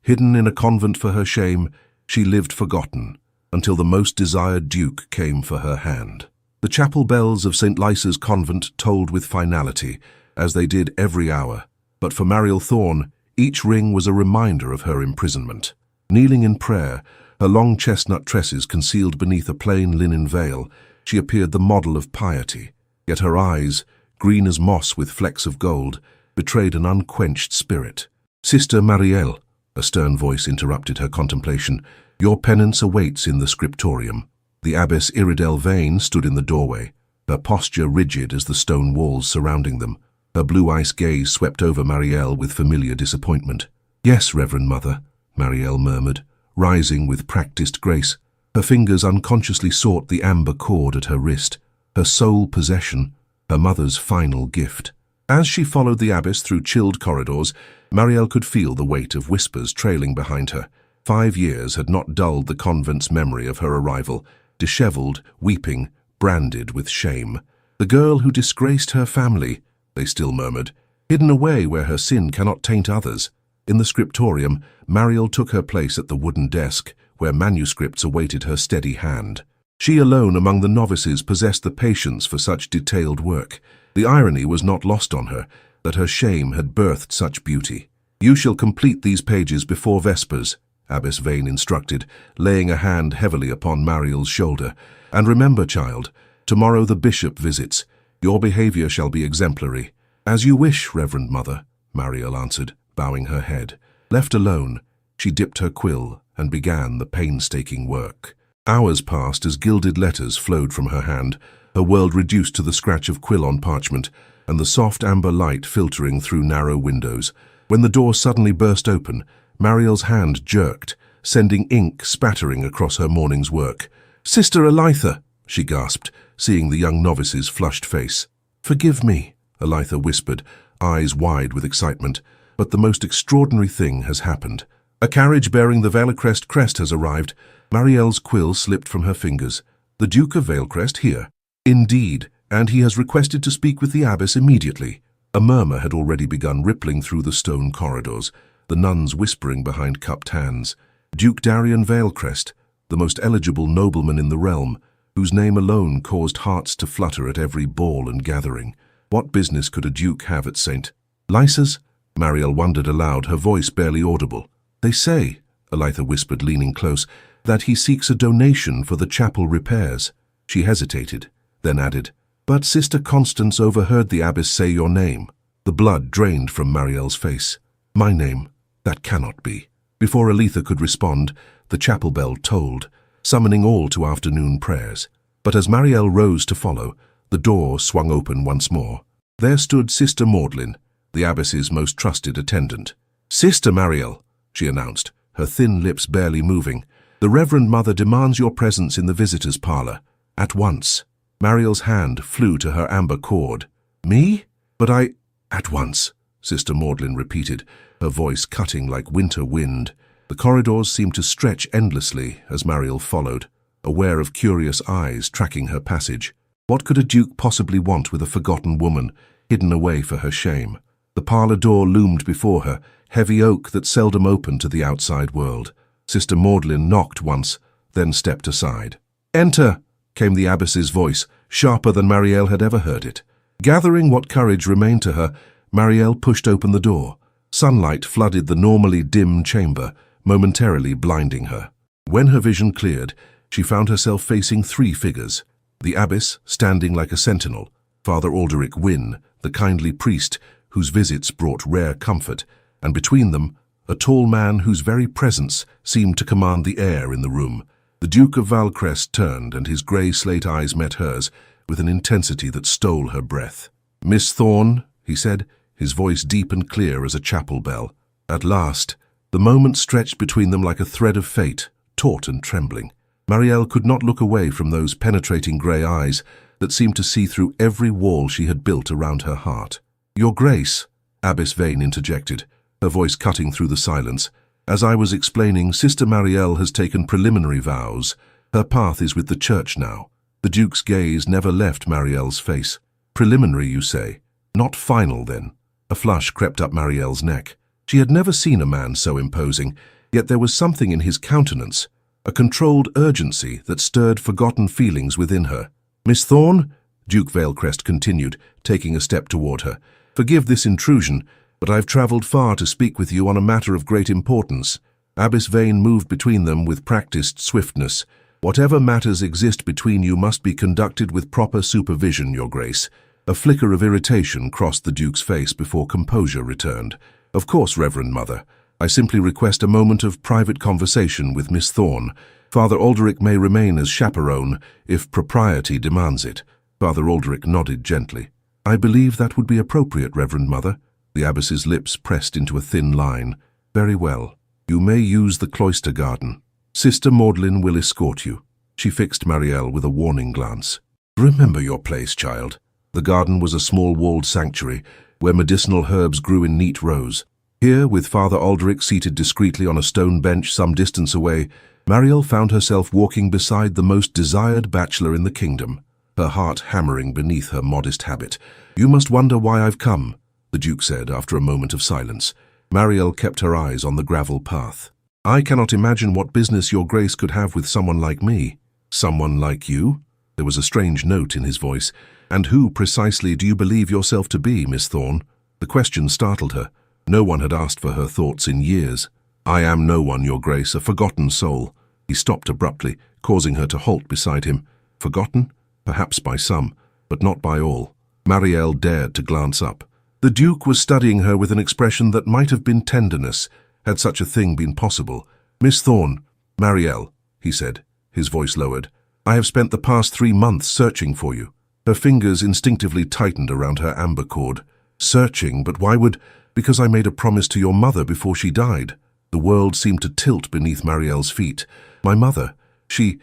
Hidden in a convent for her shame, she lived forgotten, until the most desired duke came for her hand. The chapel bells of St. Lysa's convent tolled with finality, as they did every hour, but for Mariel Thorne, each ring was a reminder of her imprisonment. Kneeling in prayer, her long chestnut tresses concealed beneath a plain linen veil, she appeared the model of piety, yet her eyes, green as moss with flecks of gold, betrayed an unquenched spirit. "Sister Mariel," a stern voice interrupted her contemplation, "your penance awaits in the scriptorium." The abbess Iredel Vane stood in the doorway, her posture rigid as the stone walls surrounding them. Her blue-ice gaze swept over Mariel with familiar disappointment. "Yes, Reverend Mother," Mariel murmured, rising with practiced grace. Her fingers unconsciously sought the amber cord at her wrist, her sole possession, her mother's final gift. As she followed the abbess through chilled corridors, Mariel could feel the weight of whispers trailing behind her. 5 years had not dulled the convent's memory of her arrival, disheveled, weeping, branded with shame. "The girl who disgraced her family," they still murmured, "hidden away where her sin cannot taint others." In the scriptorium, Mariel took her place at the wooden desk, where manuscripts awaited her steady hand. She alone among the novices possessed the patience for such detailed work. The irony was not lost on her, that her shame had birthed such beauty. "You shall complete these pages before Vespers," Abbess Vane instructed, laying a hand heavily upon Mariel's shoulder. "And remember, child, tomorrow the bishop visits. Your behavior shall be exemplary." "As you wish, Reverend Mother," Mariel answered, bowing her head. Left alone, she dipped her quill and began the painstaking work. Hours passed as gilded letters flowed from her hand, her world reduced to the scratch of quill on parchment, and the soft amber light filtering through narrow windows. When the door suddenly burst open, Mariel's hand jerked, sending ink spattering across her morning's work. "Sister Elitha," she gasped, seeing the young novice's flushed face. "Forgive me," Elitha whispered, eyes wide with excitement, "but the most extraordinary thing has happened. A carriage bearing the Valecrest crest has arrived." Mariel's quill slipped from her fingers. "The Duke of Valecrest here?" "Indeed, and he has requested to speak with the abbess immediately." A murmur had already begun rippling through the stone corridors, the nuns whispering behind cupped hands. Duke Darian Valecrest, the most eligible nobleman in the realm, whose name alone caused hearts to flutter at every ball and gathering. What business could a duke have at St. Lysa's? Mariel wondered aloud, her voice barely audible. "They say," Elitha whispered, leaning close, "that he seeks a donation for the chapel repairs." She hesitated, then added, "But Sister Constance overheard the abbess say your name." The blood drained from Mariel's face. "My name? That cannot be." Before Elitha could respond, the chapel bell tolled, summoning all to afternoon prayers. But as Mariel rose to follow, the door swung open once more. There stood Sister Maudlin, the abbess's most trusted attendant. "Sister Mariel," she announced, her thin lips barely moving, "the Reverend Mother demands your presence in the visitors' parlor. At once." Mariel's hand flew to her amber cord. "Me? But I—" "At once," Sister Maudlin repeated, her voice cutting like winter wind. The corridors seemed to stretch endlessly as Mariel followed, aware of curious eyes tracking her passage. What could a duke possibly want with a forgotten woman, hidden away for her shame? The parlor door loomed before her, heavy oak that seldom opened to the outside world. Sister Maudlin knocked once, then stepped aside. "Enter," came the abbess's voice, sharper than Mariel had ever heard it. Gathering what courage remained to her, Mariel pushed open the door. Sunlight flooded the normally dim chamber, momentarily blinding her. When her vision cleared, she found herself facing 3 figures. The abbess, standing like a sentinel, Father Alderic Wynne, the kindly priest whose visits brought rare comfort, and between them, a tall man whose very presence seemed to command the air in the room. The Duke of Valecrest turned, and his grey slate eyes met hers with an intensity that stole her breath. "Miss Thorne," he said, his voice deep and clear as a chapel bell. At last, the moment stretched between them like a thread of fate, taut and trembling. Mariel could not look away from those penetrating grey eyes that seemed to see through every wall she had built around her heart. "Your Grace," Abbess Vane interjected, her voice cutting through the silence. "As I was explaining, Sister Mariel has taken preliminary vows. Her path is with the church now." The Duke's gaze never left Mariel's face. "Preliminary, you say? Not final, then?" A flush crept up Mariel's neck. She had never seen a man so imposing, Yet there was something in his countenance, a controlled urgency that stirred forgotten feelings within her. "Miss Thorne," Duke Valecrest continued, taking a step toward her, "forgive this intrusion, but I've travelled far to speak with you on a matter of great importance." Abbess Vane moved between them with practiced swiftness. "Whatever matters exist between you must be conducted with proper supervision, Your Grace." A flicker of irritation crossed the Duke's face before composure returned. "Of course, Reverend Mother. I simply request a moment of private conversation with Miss Thorne. Father Alderic may remain as chaperone if propriety demands it." Father Alderic nodded gently. "I believe that would be appropriate, Reverend Mother." The abbess's lips pressed into a thin line. "Very well. You may use the cloister garden. Sister Magdalene will escort you." She fixed Marielle with a warning glance. "Remember your place, child." The garden was a small walled sanctuary where medicinal herbs grew in neat rows. Here, with Father Alderic seated discreetly on a stone bench some distance away, Marielle found herself walking beside the most desired bachelor in the kingdom, her heart hammering beneath her modest habit. "You must wonder why I've come," the Duke said after a moment of silence. Marielle kept her eyes on the gravel path. "I cannot imagine what business Your Grace could have with someone like me." "Someone like you?" There was a strange note in his voice. "And who precisely do you believe yourself to be, Miss Thorne?" The question startled her. No one had asked for her thoughts in years. "I am no one, Your Grace, a forgotten soul." He stopped abruptly, causing her to halt beside him. Forgotten? Perhaps by some, but not by all. Marielle dared to glance up. The Duke was studying her with an expression that might have been tenderness, had such a thing been possible. "Miss Thorne." "Marielle," he said, his voice lowered, "I have spent the past 3 months searching for you." Her fingers instinctively tightened around her amber cord. "Searching, but why would—" "Because I made a promise to your mother before she died." The world seemed to tilt beneath Marielle's feet. "My mother, she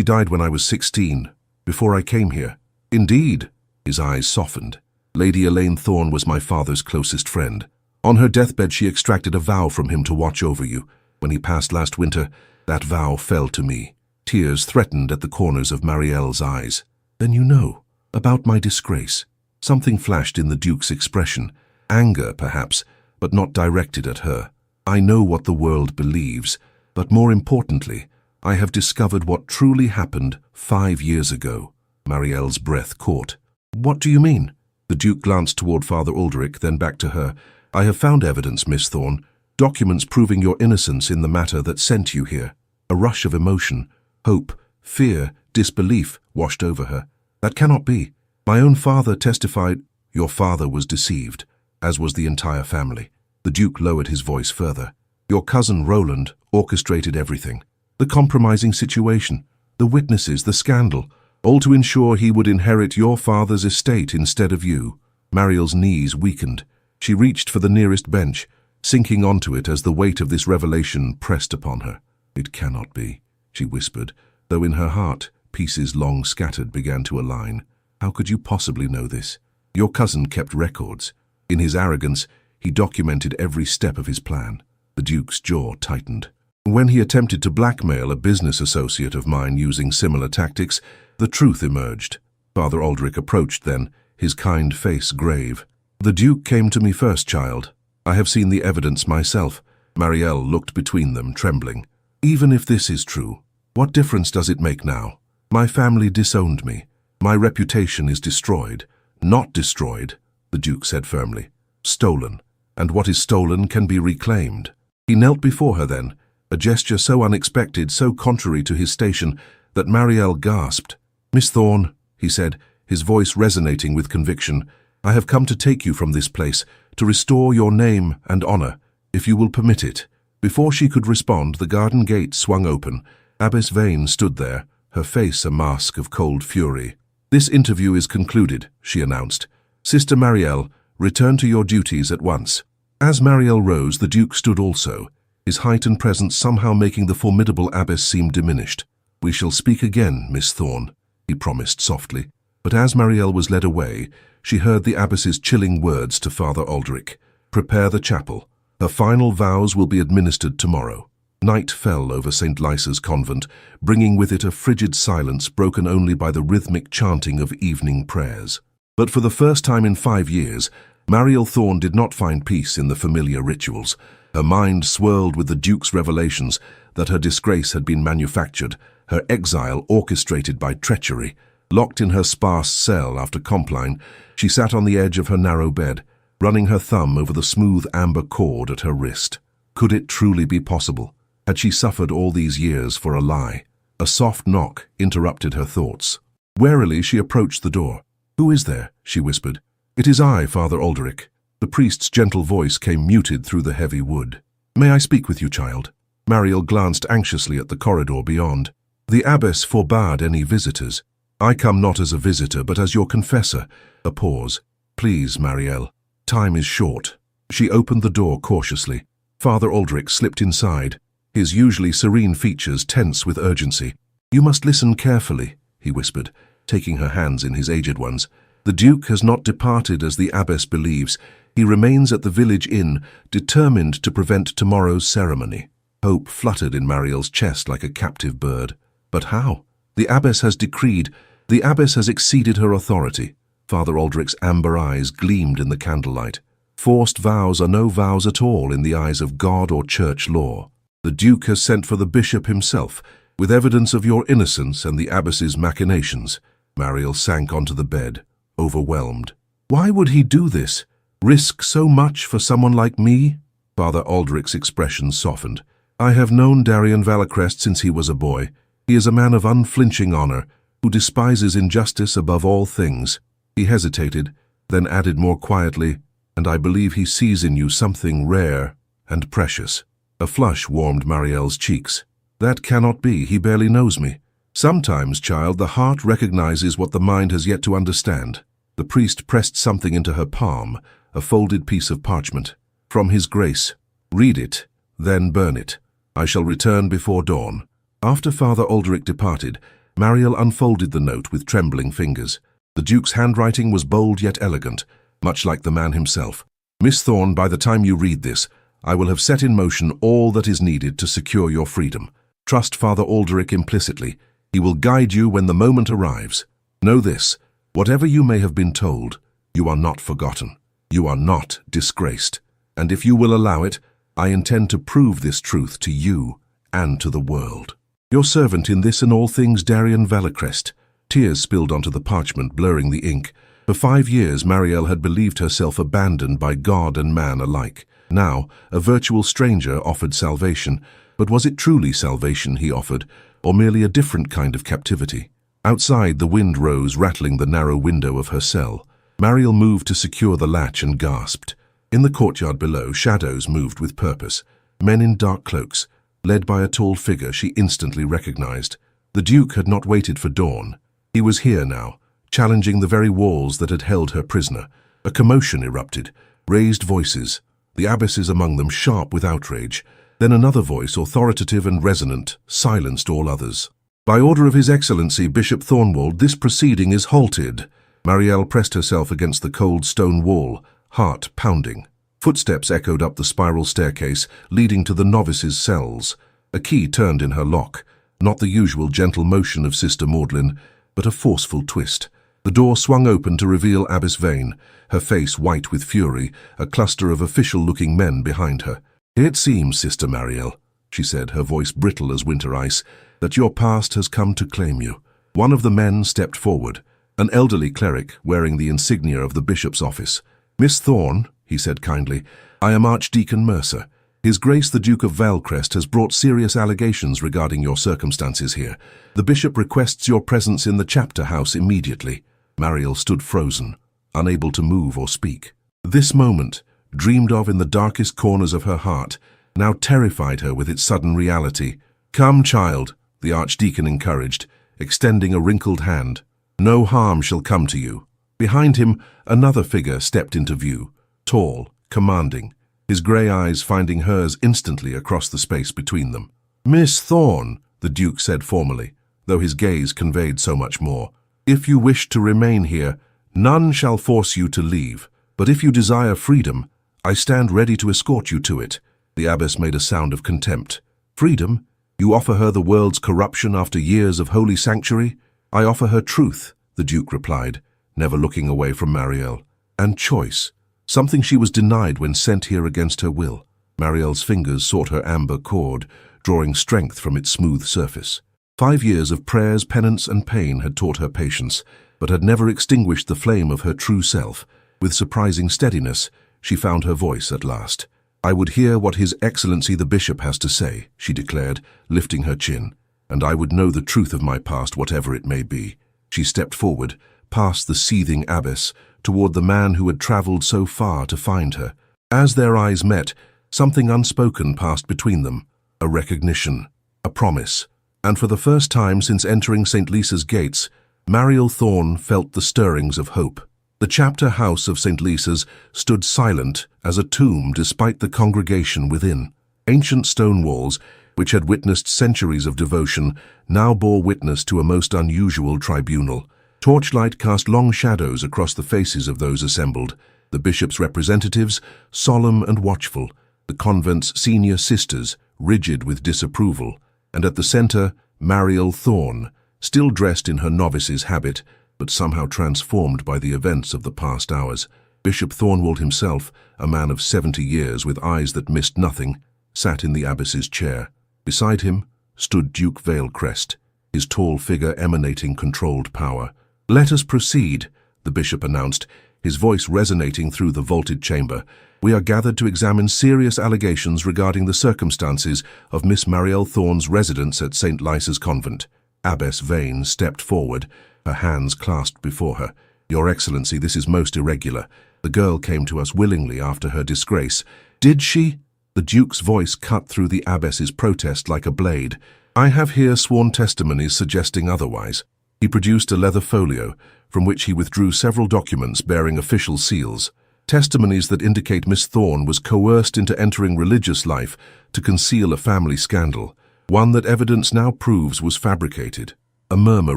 died when I was 16, before I came here." "Indeed?" His eyes softened. "Lady Elaine Thorne was my father's closest friend. On her deathbed she extracted a vow from him to watch over you. When he passed last winter, that vow fell to me." Tears threatened at the corners of Marielle's eyes. "Then you know about my disgrace." Something flashed in the Duke's expression. Anger, perhaps, but not directed at her. "I know what the world believes, but more importantly, I have discovered what truly happened 5 years ago." Marielle's breath caught. "What do you mean?" The Duke glanced toward Father Alderic, then back to her. "I have found evidence, Miss Thorne, documents proving your innocence in the matter that sent you here." A rush of emotion, hope, fear, disbelief washed over her. "That cannot be. My own father testified—" "Your father was deceived, as was the entire family." The Duke lowered his voice further. "Your cousin Roland orchestrated everything. The compromising situation, the witnesses, the scandal, all to ensure he would inherit your father's estate instead of you." Marielle's knees weakened. She reached for the nearest bench, sinking onto it as the weight of this revelation pressed upon her. "It cannot be," she whispered, though in her heart pieces long scattered began to align. "How could you possibly know this? Your cousin kept records. In his arrogance, he documented every step of his plan." The Duke's jaw tightened. "When he attempted to blackmail a business associate of mine using similar tactics, the truth emerged." Father Alderic approached then, his kind face grave. "The Duke came to me first, child. I have seen the evidence myself." Marielle looked between them, trembling. "Even if this is true, what difference does it make now? My family disowned me. My reputation is destroyed." "Not destroyed," the Duke said firmly. "Stolen. And what is stolen can be reclaimed." He knelt before her then, a gesture so unexpected, so contrary to his station, that Marielle gasped. "Miss Thorne," he said, his voice resonating with conviction, "I have come to take you from this place, to restore your name and honor, if you will permit it." Before she could respond, the garden gate swung open. Abbess Vane stood there, her face a mask of cold fury. "This interview is concluded," she announced. "Sister Marielle, return to your duties at once." As Marielle rose, the Duke stood also, his height and presence somehow making the formidable abbess seem diminished. "We shall speak again, Miss Thorne," he promised softly. But as Marielle was led away, she heard the abbess's chilling words to Father Alderic. "Prepare the chapel. Her final vows will be administered tomorrow." Night fell over St. Lysa's convent, bringing with it a frigid silence broken only by the rhythmic chanting of evening prayers. But for the first time in 5 years, Marielle Thorne did not find peace in the familiar rituals. Her mind swirled with the Duke's revelations that her disgrace had been manufactured, her exile orchestrated by treachery. Locked in her sparse cell after Compline, she sat on the edge of her narrow bed, running her thumb over the smooth amber cord at her wrist. Could it truly be possible? Had she suffered all these years for a lie? A soft knock interrupted her thoughts. Warily she approached the door. "Who is there?" she whispered. "It is I, Father Aldrich." The priest's gentle voice came muted through the heavy wood. "May I speak with you, child?" Mariel glanced anxiously at the corridor beyond. The abbess forbade any visitors. "I come not as a visitor, but as your confessor." A pause. "Please, Mariel. Time is short." She opened the door cautiously. Father Aldrich slipped inside, his usually serene features tense with urgency. "You must listen carefully," he whispered, taking her hands in his aged ones. "The Duke has not departed as the abbess believes. He remains at the village inn, determined to prevent tomorrow's ceremony." Hope fluttered in Mariel's chest like a captive bird. But how? The abbess has decreed. The abbess has exceeded her authority. Father Aldrich's amber eyes gleamed in the candlelight. Forced vows are no vows at all in the eyes of God or church law. The Duke has sent for the bishop himself, with evidence of your innocence and the abbess's machinations. Mariel sank onto the bed, overwhelmed. Why would he do this? Risk so much for someone like me? Father Aldrich's expression softened. "I have known Darian Valicrest since he was a boy. He is a man of unflinching honor, who despises injustice above all things." He hesitated, then added more quietly, "And I believe he sees in you something rare and precious." A flush warmed Mariel's cheeks. "That cannot be. He barely knows me." "Sometimes, child, the heart recognizes what the mind has yet to understand." The priest pressed something into her palm, a folded piece of parchment. "From his grace. Read it, then burn it. I shall return before dawn." After Father Aldrich departed, Mariel unfolded the note with trembling fingers. The Duke's handwriting was bold yet elegant, much like the man himself. "Miss Thorne, by the time you read this, I will have set in motion all that is needed to secure your freedom. Trust Father Aldrich implicitly. He will guide you when the moment arrives. Know this, whatever you may have been told, you are not forgotten. You are not disgraced. And if you will allow it, I intend to prove this truth to you and to the world. Your servant in this and all things, Darian Valicrest." Tears spilled onto the parchment, blurring the ink. For 5 years, Mariel had believed herself abandoned by God and man alike. Now, a virtual stranger offered salvation, but was it truly salvation he offered, or merely a different kind of captivity? Outside, the wind rose, rattling the narrow window of her cell. Mariel moved to secure the latch and gasped. In the courtyard below, shadows moved with purpose. Men in dark cloaks, led by a tall figure she instantly recognized. The Duke had not waited for dawn. He was here now, challenging the very walls that had held her prisoner. A commotion erupted, raised voices, the abbesses among them sharp with outrage. Then another voice, authoritative and resonant, silenced all others. "By order of His Excellency, Bishop Thornwald, this proceeding is halted." Mariel pressed herself against the cold stone wall, heart pounding. Footsteps echoed up the spiral staircase, leading to the novices' cells. A key turned in her lock, not the usual gentle motion of Sister Maudlin, but a forceful twist. The door swung open to reveal Abbess Vane, her face white with fury, a cluster of official-looking men behind her. "It seems, Sister Mariel," she said, her voice brittle as winter ice, "that your past has come to claim you." One of the men stepped forward, an elderly cleric wearing the insignia of the bishop's office. "Miss Thorne," he said kindly, "I am Archdeacon Mercer. His Grace the Duke of Valcrest has brought serious allegations regarding your circumstances here. The bishop requests your presence in the chapter house immediately." Mariel stood frozen, unable to move or speak. This moment, dreamed of in the darkest corners of her heart, now terrified her with its sudden reality. "Come, child," the archdeacon encouraged, extending a wrinkled hand. "No harm shall come to you." Behind him, another figure stepped into view, tall, commanding, his grey eyes finding hers instantly across the space between them. "Miss Thorne," the Duke said formally, though his gaze conveyed so much more, "if you wish to remain here, none shall force you to leave. But if you desire freedom, I stand ready to escort you to it." The abbess made a sound of contempt. "Freedom? You offer her the world's corruption after years of holy sanctuary?" "I offer her truth," the Duke replied, never looking away from Mariel, "and choice, something she was denied when sent here against her will. Marielle's fingers sought her amber cord, drawing strength from its smooth surface. 5 years of prayers, penance, and pain had taught her patience, but had never extinguished the flame of her true self. With surprising steadiness, she found her voice at last. "I would hear what His Excellency the Bishop has to say," she declared, lifting her chin, "and I would know the truth of my past, whatever it may be." She stepped forward, past the seething abbess, toward the man who had traveled so far to find her. As their eyes met, something unspoken passed between them, a recognition, a promise. And for the first time since entering St. Lisa's gates, Mariel Thorne felt the stirrings of hope. The chapter house of St. Lisa's stood silent as a tomb despite the congregation within. Ancient stone walls, which had witnessed centuries of devotion, now bore witness to a most unusual tribunal. Torchlight cast long shadows across the faces of those assembled, the bishop's representatives, solemn and watchful, the convent's senior sisters, rigid with disapproval, and at the center, Mariel Thorne, still dressed in her novice's habit, but somehow transformed by the events of the past hours. Bishop Thornwald himself, a man of 70 years with eyes that missed nothing, sat in the abbess's chair. Beside him stood Duke Veilcrest, his tall figure emanating controlled power. "Let us proceed," the bishop announced, his voice resonating through the vaulted chamber. "We are gathered to examine serious allegations regarding the circumstances of Miss Mariel Thorne's residence at St. Lisa's convent." Abbess Vane stepped forward, her hands clasped before her. "Your Excellency, this is most irregular. The girl came to us willingly after her disgrace." "Did she?" The Duke's voice cut through the abbess's protest like a blade. "I have here sworn testimonies suggesting otherwise." He produced a leather folio, from which he withdrew several documents bearing official seals. Testimonies that indicate Miss Thorne was coerced into entering religious life to conceal a family scandal, one that evidence now proves was fabricated. A murmur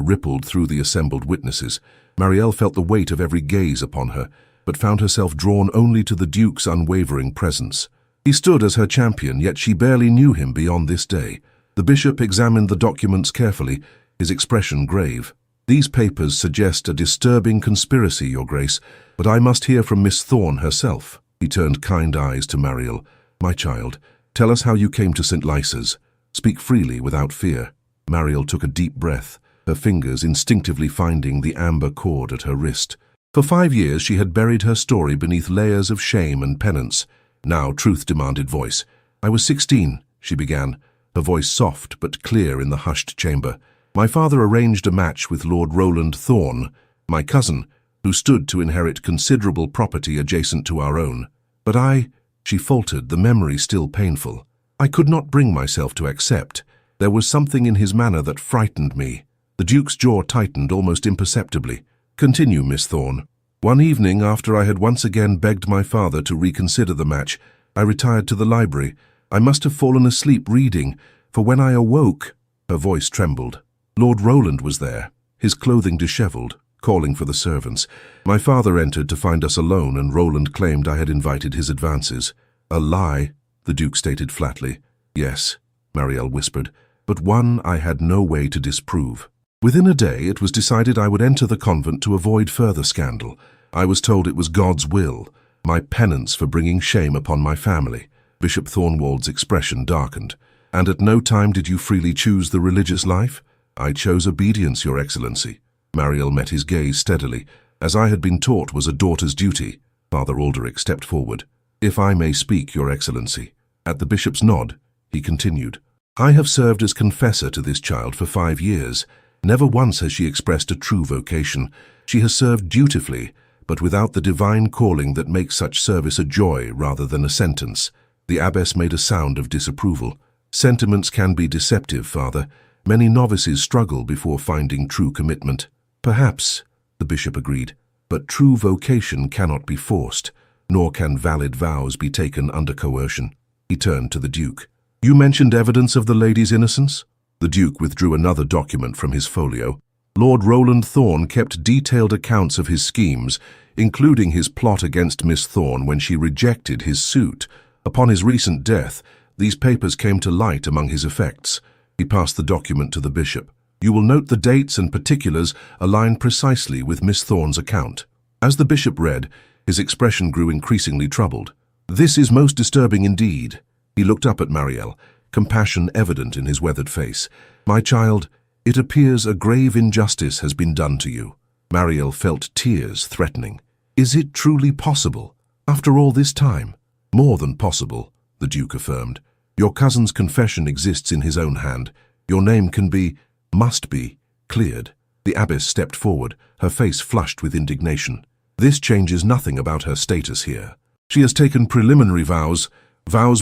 rippled through the assembled witnesses. Marielle felt the weight of every gaze upon her, but found herself drawn only to the Duke's unwavering presence. He stood as her champion, yet she barely knew him beyond this day. The bishop examined the documents carefully, his expression grave. "These papers suggest a disturbing conspiracy, Your Grace, but I must hear from Miss Thorne herself." He turned kind eyes to Mariel. "My child, tell us how you came to St. Lisa's. Speak freely without fear." Mariel took a deep breath, her fingers instinctively finding the amber cord at her wrist. For 5 years she had buried her story beneath layers of shame and penance. Now truth demanded voice. "I was 16, she began, her voice soft but clear in the hushed chamber. "My father arranged a match with Lord Roland Thorne, my cousin, who stood to inherit considerable property adjacent to our own. But she faltered, the memory still painful. "I could not bring myself to accept. There was something in his manner that frightened me." The Duke's jaw tightened almost imperceptibly. "Continue, Miss Thorne." "One evening, after I had once again begged my father to reconsider the match, I retired to the library. I must have fallen asleep reading, for when I awoke—" Her voice trembled. "Lord Roland was there, his clothing disheveled, calling for the servants. My father entered to find us alone, and Roland claimed I had invited his advances." "A lie," the Duke stated flatly. "Yes," Marielle whispered, "but one I had no way to disprove." Within a day, it was decided I would enter the convent to avoid further scandal. I was told it was God's will, my penance for bringing shame upon my family. Bishop Thornwald's expression darkened. "And at no time did you freely choose the religious life?" "I chose obedience, Your Excellency." Mariel met his gaze steadily, as I had been taught was a daughter's duty. Father Alderic stepped forward. "If I may speak, Your Excellency." At the bishop's nod, he continued. "I have served as confessor to this child for 5 years. Never once has she expressed a true vocation. She has served dutifully, but without the divine calling that makes such service a joy rather than a sentence." The abbess made a sound of disapproval. "Sentiments can be deceptive, Father. Many novices struggle before finding true commitment." "Perhaps," the bishop agreed, "but true vocation cannot be forced, nor can valid vows be taken under coercion." He turned to the Duke. "You mentioned evidence of the lady's innocence?" The Duke withdrew another document from his folio. "Lord Roland Thorne kept detailed accounts of his schemes, including his plot against Miss Thorne when she rejected his suit. Upon his recent death, these papers came to light among his effects." He passed the document to the bishop. "You will note the dates and particulars align precisely with Miss Thorne's account." As the bishop read, his expression grew increasingly troubled. "This is most disturbing indeed," He looked up at Marielle, compassion evident in his weathered face. "My child, it appears a grave injustice has been done to you." Marielle felt tears threatening. "Is it truly possible? After all this time?" "More than possible," the Duke affirmed. "Your cousin's confession exists in his own hand. Your name must be, cleared." The abbess stepped forward, her face flushed with indignation. "This changes nothing about her status here. She has taken preliminary vows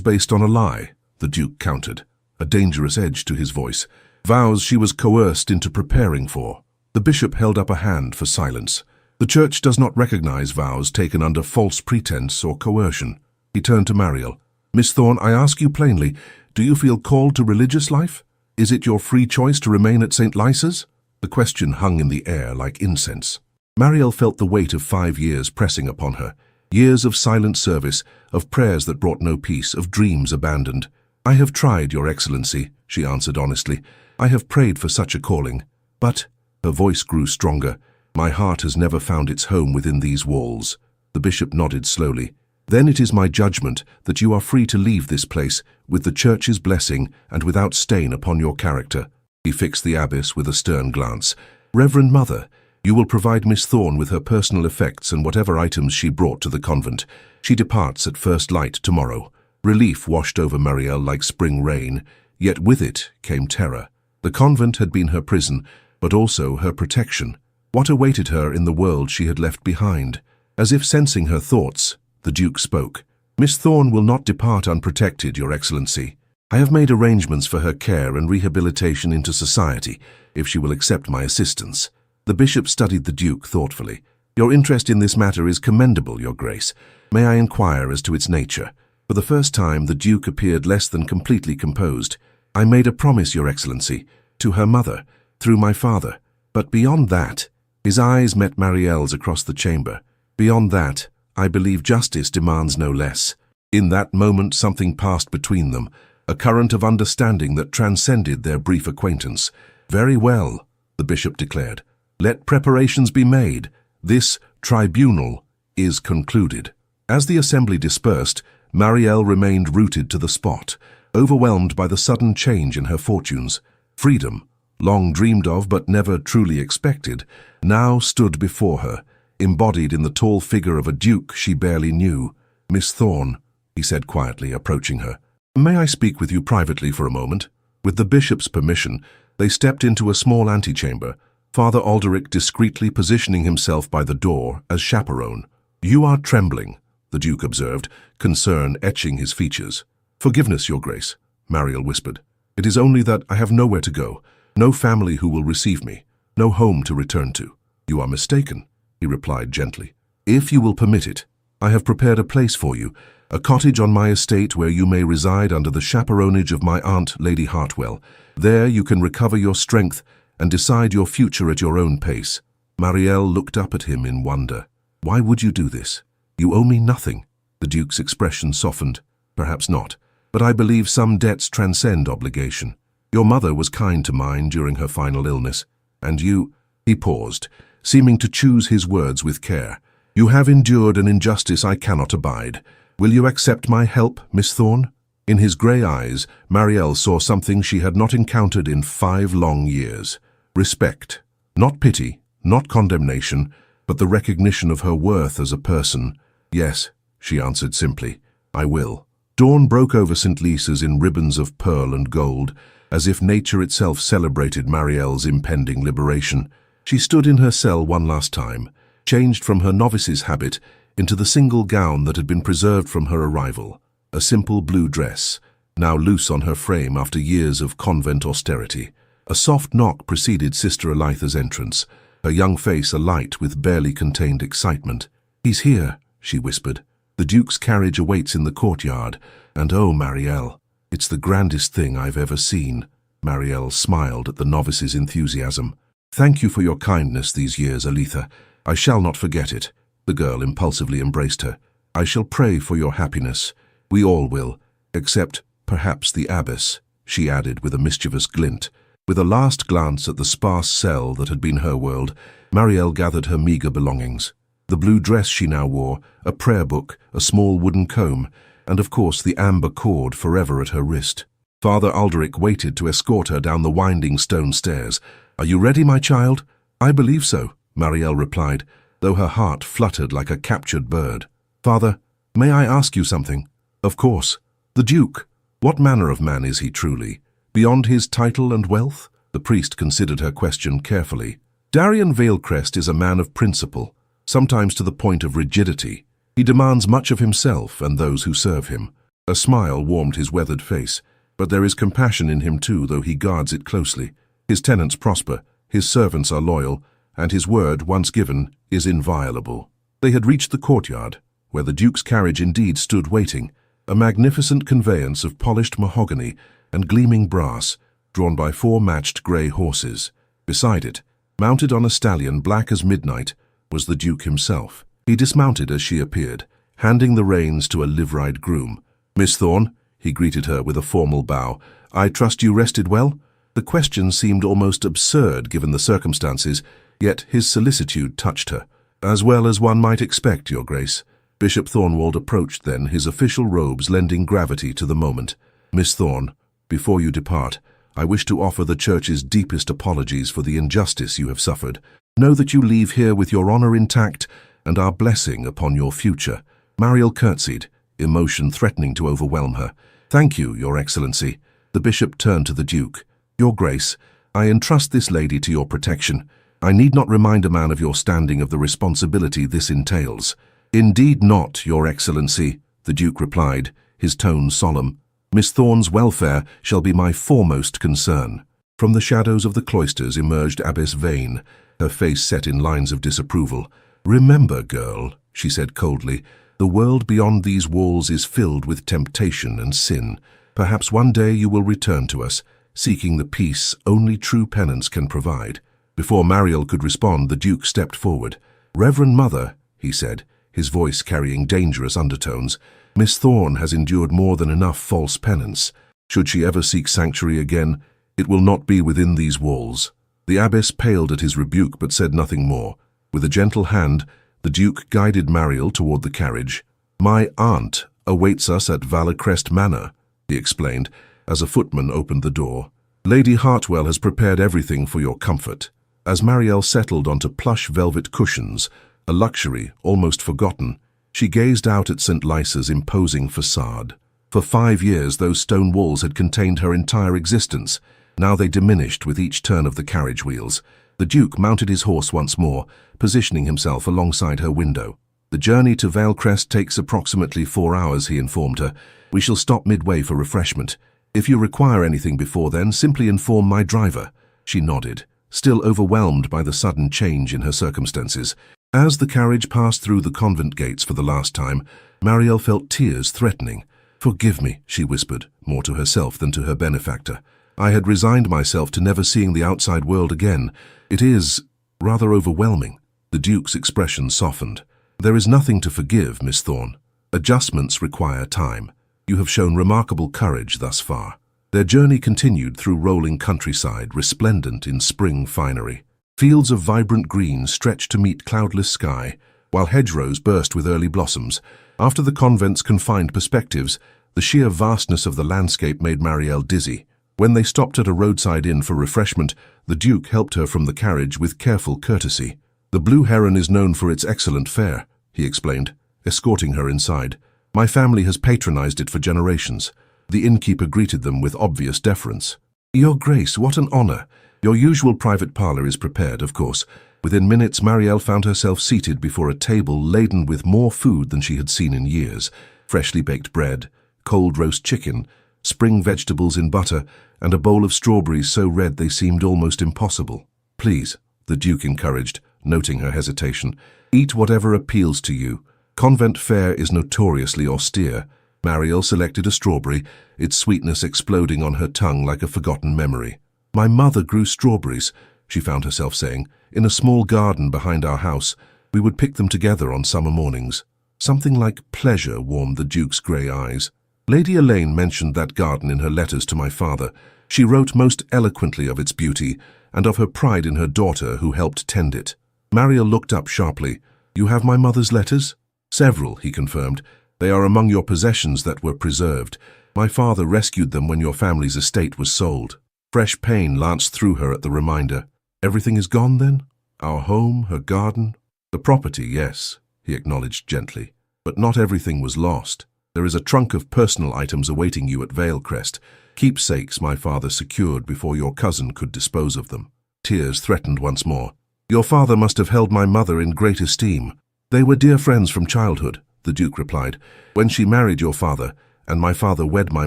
based on a lie," the Duke countered, a dangerous edge to his voice. "Vows she was coerced into preparing for." The bishop held up a hand for silence. "The Church does not recognize vows taken under false pretense or coercion." He turned to Marielle. "Miss Thorne, I ask you plainly, do you feel called to religious life? Is it your free choice to remain at St. Lysa's?" The question hung in the air like incense. Marielle felt the weight of 5 years pressing upon her. Years of silent service, of prayers that brought no peace, of dreams abandoned. "I have tried, Your Excellency," she answered honestly. "I have prayed for such a calling. But," her voice grew stronger, "my heart has never found its home within these walls." The bishop nodded slowly. "Then it is my judgment that you are free to leave this place with the Church's blessing and without stain upon your character." He fixed the abbess with a stern glance. "Reverend Mother, you will provide Miss Thorne with her personal effects and whatever items she brought to the convent. She departs at first light tomorrow." Relief washed over Marielle like spring rain, yet with it came terror. The convent had been her prison, but also her protection. What awaited her in the world she had left behind? As if sensing her thoughts, the Duke spoke. "Miss Thorne will not depart unprotected, Your Excellency. I have made arrangements for her care and rehabilitation into society, if she will accept my assistance." The bishop studied the Duke thoughtfully. "Your interest in this matter is commendable, Your Grace. May I inquire as to its nature?" For the first time, the Duke appeared less than completely composed. "I made a promise, Your Excellency, to her mother, through my father. But beyond that," his eyes met Marielle's across the chamber, "beyond that, I believe justice demands no less." In that moment, something passed between them, a current of understanding that transcended their brief acquaintance. "Very well," the bishop declared. "Let preparations be made. This tribunal is concluded." As the assembly dispersed, Marielle remained rooted to the spot, overwhelmed by the sudden change in her fortunes. Freedom, long dreamed of but never truly expected, now stood before her, embodied in the tall figure of a duke she barely knew. "Miss Thorne," he said quietly, approaching her, "may I speak with you privately for a moment?" With the bishop's permission, they stepped into a small antechamber, Father Alderic discreetly positioning himself by the door as chaperone. "You are trembling," the Duke observed, concern etching his features. "Forgiveness, Your Grace," Marielle whispered. "It is only that I have nowhere to go, no family who will receive me, no home to return to." "You are mistaken," he replied gently. "If you will permit it, I have prepared a place for you, a cottage on my estate where you may reside under the chaperonage of my aunt, Lady Hartwell. There you can recover your strength and decide your future at your own pace." Marielle looked up at him in wonder. "Why would you do this? You owe me nothing." The Duke's expression softened. "Perhaps not, but I believe some debts transcend obligation. Your mother was kind to mine during her final illness, and you—" He paused, seeming to choose his words with care. "You have endured an injustice I cannot abide. Will you accept my help, Miss Thorne?" In his grey eyes, Marielle saw something she had not encountered in 5 long years. Respect. Not pity, not condemnation, but the recognition of her worth as a person. "Yes," she answered simply, "I will." Dawn broke over St. Lisa's in ribbons of pearl and gold, as if nature itself celebrated Marielle's impending liberation. She stood in her cell one last time, changed from her novice's habit into the single gown that had been preserved from her arrival, a simple blue dress, now loose on her frame after years of convent austerity. A soft knock preceded Sister Elitha's entrance, her young face alight with barely contained excitement. "He's here," she whispered. "The Duke's carriage awaits in the courtyard, and oh, Marielle, it's the grandest thing I've ever seen." Marielle smiled at the novice's enthusiasm. "Thank you for your kindness these years, Elitha. I shall not forget it." The girl impulsively embraced her. "I shall pray for your happiness. We all will, except perhaps the abbess," she added with a mischievous glint. With a last glance at the sparse cell that had been her world, Marielle gathered her meager belongings. The blue dress she now wore, a prayer book, a small wooden comb, and of course the amber cord forever at her wrist. Father Alderic waited to escort her down the winding stone stairs. "Are you ready, my child?" "I believe so," Marielle replied, though her heart fluttered like a captured bird. "Father, may I ask you something?" "Of course." "The Duke, what manner of man is he truly? Beyond his title and wealth?" The priest considered her question carefully. "Darian Veilcrest is a man of principle, sometimes to the point of rigidity. He demands much of himself and those who serve him." A smile warmed his weathered face. "But there is compassion in him too, though he guards it closely. His tenants prosper, his servants are loyal, and his word, once given, is inviolable." They had reached the courtyard, where the Duke's carriage indeed stood waiting, a magnificent conveyance of polished mahogany and gleaming brass, drawn by 4 matched grey horses. Beside it, mounted on a stallion black as midnight, was the Duke himself. He dismounted as she appeared, handing the reins to a liveried groom. "Miss Thorne," he greeted her with a formal bow, "I trust you rested well?" The question seemed almost absurd given the circumstances, yet his solicitude touched her. "As well as one might expect, Your Grace." Bishop Thornwald approached then, his official robes lending gravity to the moment. "Miss Thorne, before you depart, I wish to offer the Church's deepest apologies for the injustice you have suffered. Know that you leave here with your honor intact and our blessing upon your future." Marielle curtsied, emotion threatening to overwhelm her. "Thank you, Your Excellency." The bishop turned to the Duke. "Your Grace, I entrust this lady to your protection. I need not remind a man of your standing of the responsibility this entails." "Indeed not, Your Excellency," the Duke replied, his tone solemn. "Miss Thorne's welfare shall be my foremost concern." From the shadows of the cloisters emerged Abbess Vane, her face set in lines of disapproval. "Remember, girl," she said coldly, "the world beyond these walls is filled with temptation and sin. Perhaps one day you will return to us, seeking the peace only true penance can provide." Before Marielle could respond, the Duke stepped forward. "Reverend Mother," he said, his voice carrying dangerous undertones, "Miss Thorne has endured more than enough false penance. Should she ever seek sanctuary again, it will not be within these walls." The abbess paled at his rebuke but said nothing more. With a gentle hand, the Duke guided Marielle toward the carriage. "My aunt awaits us at Vallecrest Manor," he explained, as a footman opened the door. "Lady Hartwell has prepared everything for your comfort." As Marielle settled onto plush velvet cushions, a luxury almost forgotten, she gazed out at St. Lysa's imposing facade. For 5 years those stone walls had contained her entire existence. Now they diminished with each turn of the carriage wheels. The Duke mounted his horse once more, positioning himself alongside her window. "The journey to Veilcrest takes approximately 4 hours," he informed her. "We shall stop midway for refreshment. If you require anything before then, simply inform my driver." She nodded, still overwhelmed by the sudden change in her circumstances. As the carriage passed through the convent gates for the last time, Marielle felt tears threatening. "Forgive me," she whispered, more to herself than to her benefactor. "I had resigned myself to never seeing the outside world again. It is rather overwhelming." The Duke's expression softened. "There is nothing to forgive, Miss Thorne. Adjustments require time. You have shown remarkable courage thus far." Their journey continued through rolling countryside, resplendent in spring finery. Fields of vibrant green stretched to meet cloudless sky, while hedgerows burst with early blossoms. After the convent's confined perspectives, the sheer vastness of the landscape made Marielle dizzy. When they stopped at a roadside inn for refreshment, the Duke helped her from the carriage with careful courtesy. "The Blue Heron is known for its excellent fare," he explained, escorting her inside. "My family has patronized it for generations." The innkeeper greeted them with obvious deference. "Your Grace, what an honor! Your usual private parlor is prepared, of course." Within minutes, Marielle found herself seated before a table laden with more food than she had seen in years. Freshly baked bread, cold roast chicken, spring vegetables in butter, and a bowl of strawberries so red they seemed almost impossible. "Please," the Duke encouraged, noting her hesitation, "eat whatever appeals to you. Convent fare is notoriously austere." Marielle selected a strawberry, its sweetness exploding on her tongue like a forgotten memory. "My mother grew strawberries," she found herself saying, "in a small garden behind our house. We would pick them together on summer mornings." Something like pleasure warmed the Duke's grey eyes. "Lady Elaine mentioned that garden in her letters to my father. She wrote most eloquently of its beauty and of her pride in her daughter who helped tend it." Marielle looked up sharply. "You have my mother's letters?" "Several," he confirmed, They are among your possessions that were preserved. My father rescued them when your family's estate was sold." Fresh pain lanced through her at the reminder. "Everything is gone, then? Our home, her garden?" "The property, yes," he acknowledged gently. "But not everything was lost. There is a trunk of personal items awaiting you at Valecrest, keepsakes my father secured before your cousin could dispose of them." Tears threatened once more. "Your father must have held my mother in great esteem." "They were dear friends from childhood," the Duke replied. "When she married your father, and my father wed my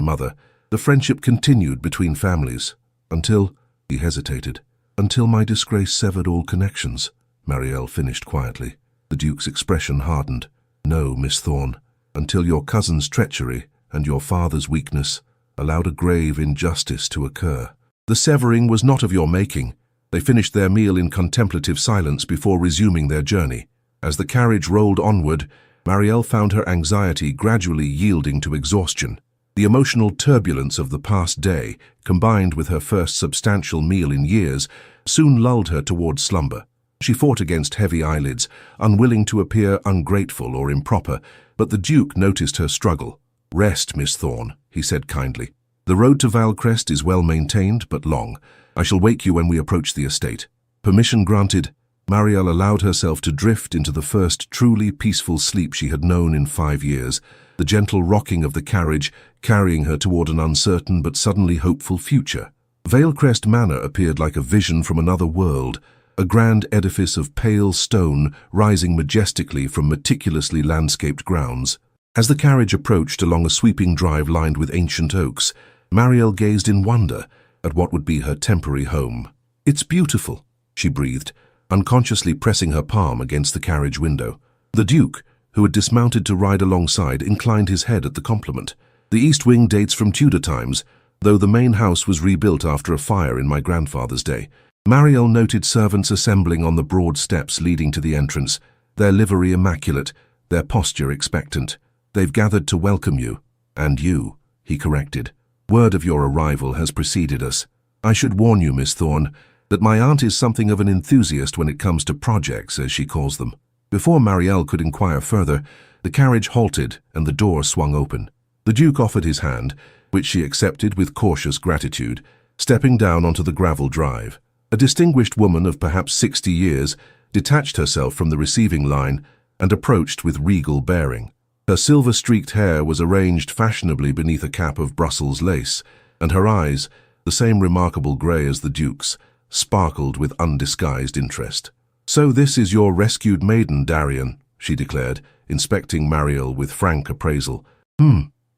mother, the friendship continued between families, until—" he hesitated. "Until my disgrace severed all connections," Marielle finished quietly. The Duke's expression hardened. "No, Miss Thorne, until your cousin's treachery and your father's weakness allowed a grave injustice to occur. The severing was not of your making." They finished their meal in contemplative silence before resuming their journey. As the carriage rolled onward, Marielle found her anxiety gradually yielding to exhaustion. The emotional turbulence of the past day, combined with her first substantial meal in years, soon lulled her toward slumber. She fought against heavy eyelids, unwilling to appear ungrateful or improper, but the Duke noticed her struggle. "Rest, Miss Thorne," he said kindly. "The road to Valecrest is well maintained but long. I shall wake you when we approach the estate." Permission granted, Marielle allowed herself to drift into the first truly peaceful sleep she had known in 5 years, the gentle rocking of the carriage carrying her toward an uncertain but suddenly hopeful future. Valecrest Manor appeared like a vision from another world, a grand edifice of pale stone rising majestically from meticulously landscaped grounds. As the carriage approached along a sweeping drive lined with ancient oaks, Marielle gazed in wonder at what would be her temporary home. "It's beautiful," she breathed, unconsciously pressing her palm against the carriage window. The Duke, who had dismounted to ride alongside, inclined his head at the compliment. "The East Wing dates from Tudor times, though the main house was rebuilt after a fire in my grandfather's day." Marielle noted servants assembling on the broad steps leading to the entrance, their livery immaculate, their posture expectant. "They've gathered to welcome you." "And you," he corrected. "Word of your arrival has preceded us. I should warn you, Miss Thorne, that my aunt is something of an enthusiast when it comes to projects, as she calls them." Before Marielle could inquire further, the carriage halted and the door swung open. The Duke offered his hand, which she accepted with cautious gratitude, stepping down onto the gravel drive. A distinguished woman of perhaps 60 years detached herself from the receiving line and approached with regal bearing. Her silver-streaked hair was arranged fashionably beneath a cap of Brussels lace, and her eyes, the same remarkable grey as the Duke's, sparkled with undisguised interest. "So this is your rescued maiden, Darian," she declared, inspecting Marielle with frank appraisal.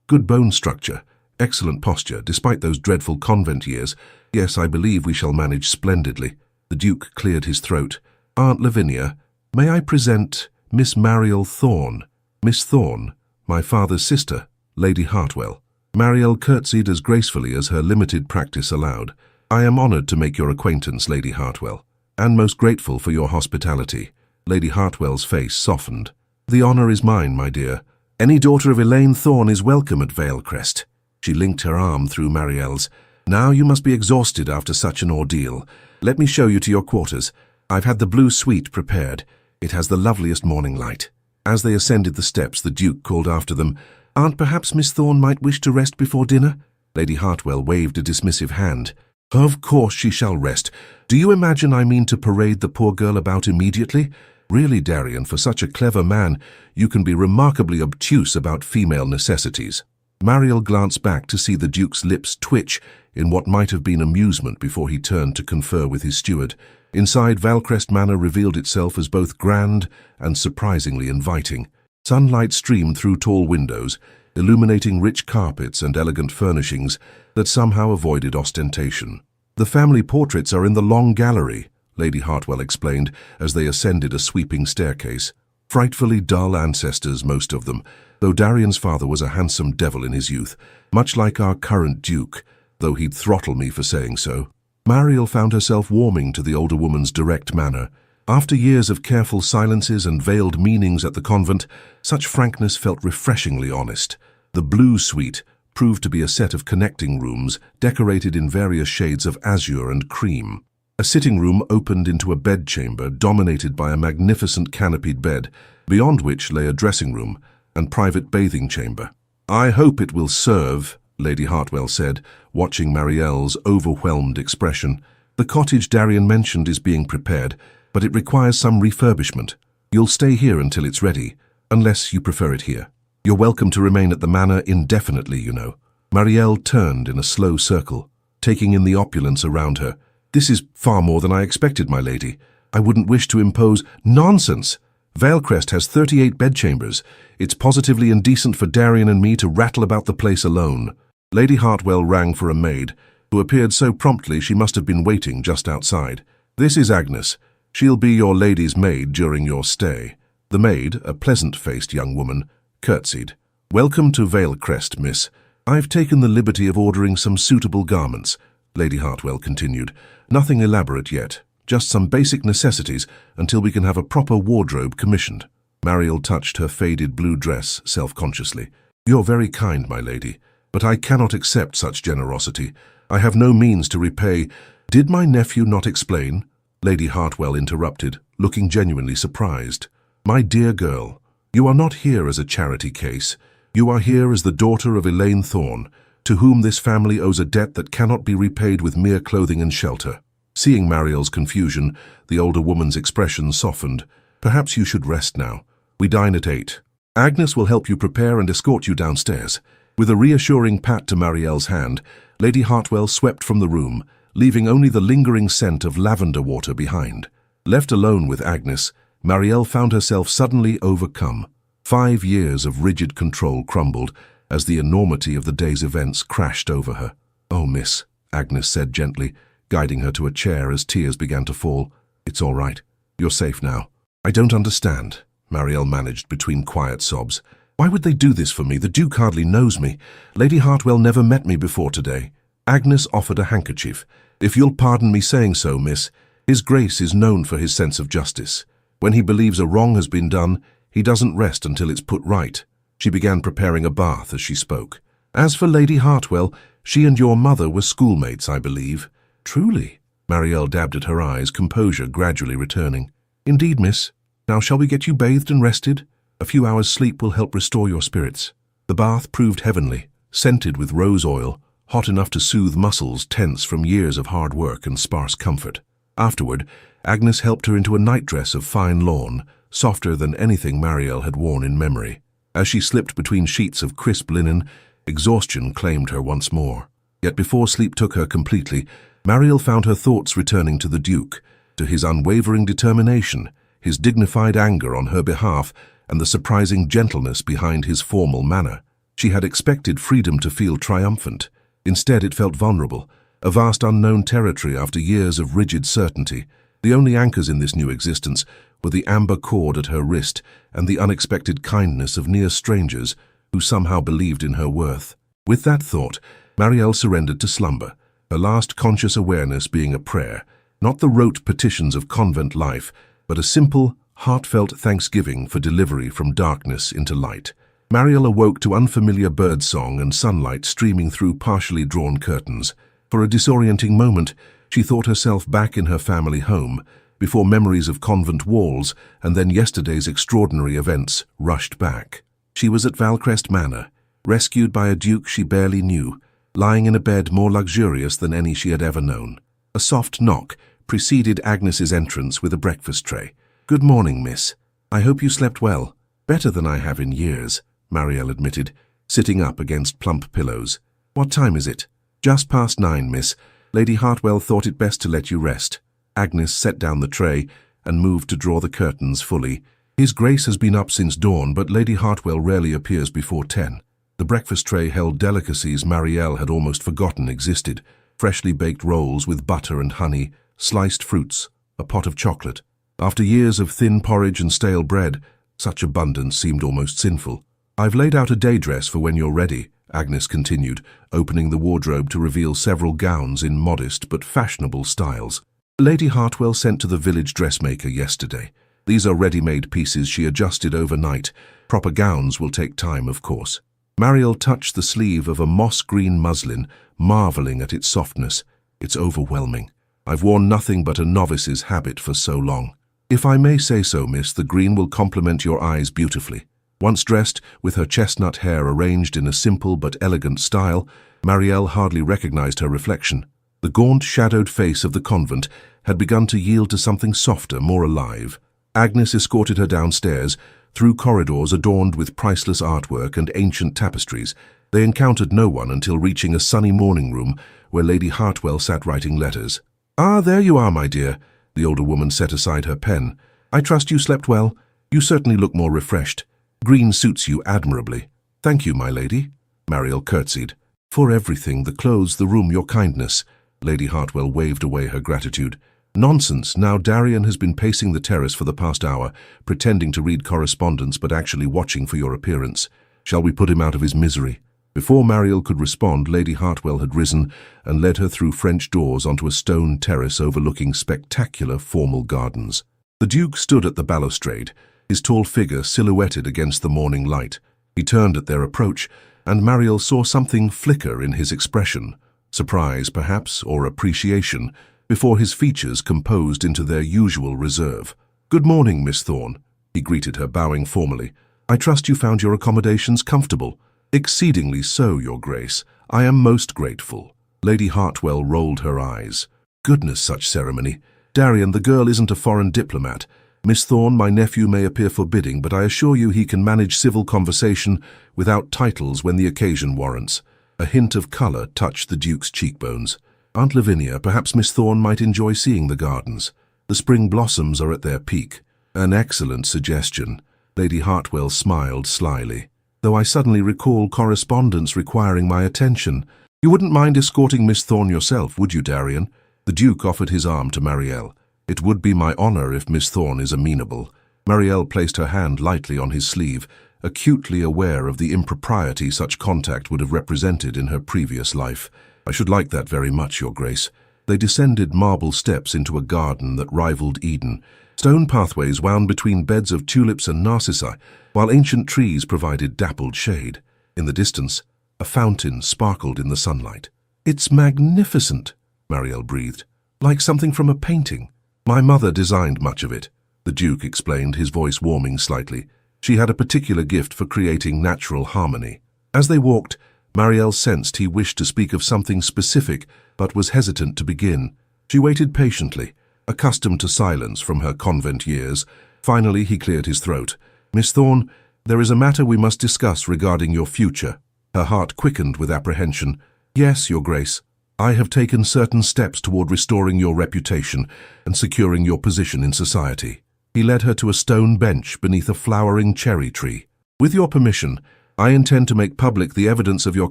Good bone structure, excellent posture, despite those dreadful convent years. Yes, I believe we shall manage splendidly." The Duke cleared his throat. "Aunt Lavinia, may I present Miss Marielle Thorne? Miss Thorne, my father's sister, Lady Hartwell." Marielle curtsied as gracefully as her limited practice allowed. "I am honored to make your acquaintance, Lady Hartwell, and most grateful for your hospitality." Lady Hartwell's face softened. "The honor is mine, my dear. Any daughter of Elaine Thorne is welcome at Valecrest." She linked her arm through Marielle's. "Now you must be exhausted after such an ordeal. Let me show you to your quarters. I've had the blue suite prepared. It has the loveliest morning light." As they ascended the steps, the Duke called after them, "Aunt, perhaps Miss Thorne might wish to rest before dinner?" Lady Hartwell waved a dismissive hand. "Of course she shall rest. Do you imagine I mean to parade the poor girl about immediately? Really, Darian, for such a clever man, you can be remarkably obtuse about female necessities." Marielle glanced back to see the Duke's lips twitch in what might have been amusement before he turned to confer with his steward. Inside, Valecrest Manor revealed itself as both grand and surprisingly inviting. Sunlight streamed through tall windows, illuminating rich carpets and elegant furnishings that somehow avoided ostentation. "The family portraits are in the long gallery," Lady Hartwell explained as they ascended a sweeping staircase. "Frightfully dull ancestors, most of them, though Darian's father was a handsome devil in his youth, much like our current Duke, though he'd throttle me for saying so." Marielle found herself warming to the older woman's direct manner. After years of careful silences and veiled meanings at the convent, such frankness felt refreshingly honest. The blue suite proved to be a set of connecting rooms decorated in various shades of azure and cream. A sitting room opened into a bedchamber dominated by a magnificent canopied bed, beyond which lay a dressing room, and private bathing chamber. I hope it will serve, Lady Hartwell said, watching Marielle's overwhelmed expression. The cottage Darian mentioned is being prepared, but it requires some refurbishment. You'll stay here until it's ready, unless you prefer it here. You're welcome to remain at the manor indefinitely, you know. Marielle turned in a slow circle, taking in the opulence around her. This is far more than I expected, my lady. I wouldn't wish to impose— Nonsense! Valecrest has 38 bedchambers. It's positively indecent for Darian and me to rattle about the place alone. Lady Hartwell rang for a maid, who appeared so promptly she must have been waiting just outside. This is Agnes. She'll be your lady's maid during your stay. The maid, a pleasant-faced young woman, curtsied. Welcome to Valecrest, miss. I've taken the liberty of ordering some suitable garments, Lady Hartwell continued. Nothing elaborate yet, just some basic necessities until we can have a proper wardrobe commissioned. Mariel touched her faded blue dress self-consciously. You're very kind, my lady, but I cannot accept such generosity. I have no means to repay— Did my nephew not explain? Lady Hartwell interrupted, looking genuinely surprised. My dear girl, you are not here as a charity case. You are here as the daughter of Elaine Thorne, to whom this family owes a debt that cannot be repaid with mere clothing and shelter. Seeing Marielle's confusion, the older woman's expression softened. Perhaps you should rest now. We dine at 8. Agnes will help you prepare and escort you downstairs. With a reassuring pat to Marielle's hand, Lady Hartwell swept from the room, leaving only the lingering scent of lavender water behind. Left alone with Agnes, Marielle found herself suddenly overcome. 5 years of rigid control crumbled as the enormity of the day's events crashed over her. Oh, miss, Agnes said gently, guiding her to a chair as tears began to fall. It's all right. You're safe now. I don't understand, Marielle managed between quiet sobs. Why would they do this for me? The Duke hardly knows me. Lady Hartwell never met me before today. Agnes offered a handkerchief. If you'll pardon me saying so, miss, His Grace is known for his sense of justice. When he believes a wrong has been done, he doesn't rest until it's put right. She began preparing a bath as she spoke. As for Lady Hartwell, she and your mother were schoolmates, I believe. Truly? Marielle dabbed at her eyes, composure gradually returning. Indeed, miss. Now shall we get you bathed and rested? A few hours' sleep will help restore your spirits. The bath proved heavenly, scented with rose oil, hot enough to soothe muscles tense from years of hard work and sparse comfort. Afterward, Agnes helped her into a nightdress of fine lawn, softer than anything Marielle had worn in memory. As she slipped between sheets of crisp linen, exhaustion claimed her once more. Yet before sleep took her completely, Marielle found her thoughts returning to the Duke, to his unwavering determination, his dignified anger on her behalf, and the surprising gentleness behind his formal manner. She had expected freedom to feel triumphant. Instead, it felt vulnerable, a vast unknown territory after years of rigid certainty. The only anchors in this new existence were the amber cord at her wrist and the unexpected kindness of near strangers who somehow believed in her worth. With that thought, Marielle surrendered to slumber, her last conscious awareness being a prayer, not the rote petitions of convent life, but a simple, heartfelt thanksgiving for delivery from darkness into light. Marielle awoke to unfamiliar birdsong and sunlight streaming through partially drawn curtains. For a disorienting moment, she thought herself back in her family home, before memories of convent walls and then yesterday's extraordinary events rushed back. She was at Valecrest Manor, rescued by a duke she barely knew, lying in a bed more luxurious than any she had ever known. A soft knock preceded Agnes's entrance with a breakfast tray. "Good morning, miss. I hope you slept well." "Better than I have in years," Marielle admitted, sitting up against plump pillows. "What time is it?" "Just past 9, miss. Lady Hartwell thought it best to let you rest." Agnes set down the tray and moved to draw the curtains fully. His Grace has been up since dawn, but Lady Hartwell rarely appears before 10. The breakfast tray held delicacies Marielle had almost forgotten existed: freshly baked rolls with butter and honey, sliced fruits, a pot of chocolate. After years of thin porridge and stale bread, such abundance seemed almost sinful. "I've laid out a day dress for when you're ready," Agnes continued, opening the wardrobe to reveal several gowns in modest but fashionable styles. "Lady Hartwell sent to the village dressmaker yesterday. These are ready-made pieces she adjusted overnight. Proper gowns will take time, of course." Marielle touched the sleeve of a moss-green muslin, marveling at its softness. "It's overwhelming. I've worn nothing but a novice's habit for so long." "If I may say so, miss, the green will complement your eyes beautifully." Once dressed, with her chestnut hair arranged in a simple but elegant style, Marielle hardly recognized her reflection. The gaunt, shadowed face of the convent had begun to yield to something softer, more alive. Agnes escorted her downstairs, through corridors adorned with priceless artwork and ancient tapestries. They encountered no one until reaching a sunny morning room where Lady Hartwell sat writing letters. "Ah, there you are, my dear." The older woman set aside her pen. "I trust you slept well. You certainly look more refreshed. Green suits you admirably." "Thank you, my lady." Marielle curtsied. "For everything, the clothes, the room, your kindness." Lady Hartwell waved away her gratitude. "Nonsense. Now Darian has been pacing the terrace for the past hour, pretending to read correspondence but actually watching for your appearance. Shall we put him out of his misery?" Before Marielle could respond, Lady Hartwell had risen and led her through French doors onto a stone terrace overlooking spectacular formal gardens. The Duke stood at the balustrade, his tall figure silhouetted against the morning light. He turned at their approach, and Marielle saw something flicker in his expression, surprise perhaps, or appreciation, before his features composed into their usual reserve. "Good morning, Miss Thorne," he greeted her, bowing formally. "I trust you found your accommodations comfortable." "Exceedingly so, Your Grace. I am most grateful." Lady Hartwell rolled her eyes. "Goodness, such ceremony. Darian, the girl isn't a foreign diplomat. Miss Thorne, my nephew may appear forbidding, but I assure you he can manage civil conversation without titles when the occasion warrants." A hint of colour touched the Duke's cheekbones. "Aunt Lavinia, perhaps Miss Thorne might enjoy seeing the gardens. The spring blossoms are at their peak." "An excellent suggestion." Lady Hartwell smiled slyly. "Though I suddenly recall correspondence requiring my attention. You wouldn't mind escorting Miss Thorne yourself, would you, Darian?" The Duke offered his arm to Marielle. "It would be my honor if Miss Thorne is amenable." Marielle placed her hand lightly on his sleeve, acutely aware of the impropriety such contact would have represented in her previous life. "I should like that very much, Your Grace." They descended marble steps into a garden that rivaled Eden. Stone pathways wound between beds of tulips and narcissi, while ancient trees provided dappled shade. In the distance, a fountain sparkled in the sunlight. "It's magnificent," Marielle breathed. "Like something from a painting." "My mother designed much of it," the Duke explained, his voice warming slightly. "She had a particular gift for creating natural harmony." As they walked, Marielle sensed he wished to speak of something specific, but was hesitant to begin. She waited patiently, accustomed to silence from her convent years. Finally, he cleared his throat. "Miss Thorne, there is a matter we must discuss regarding your future." Her heart quickened with apprehension. "Yes, Your Grace. I have taken certain steps toward restoring your reputation and securing your position in society." He led her to a stone bench beneath a flowering cherry tree. "With your permission, I intend to make public the evidence of your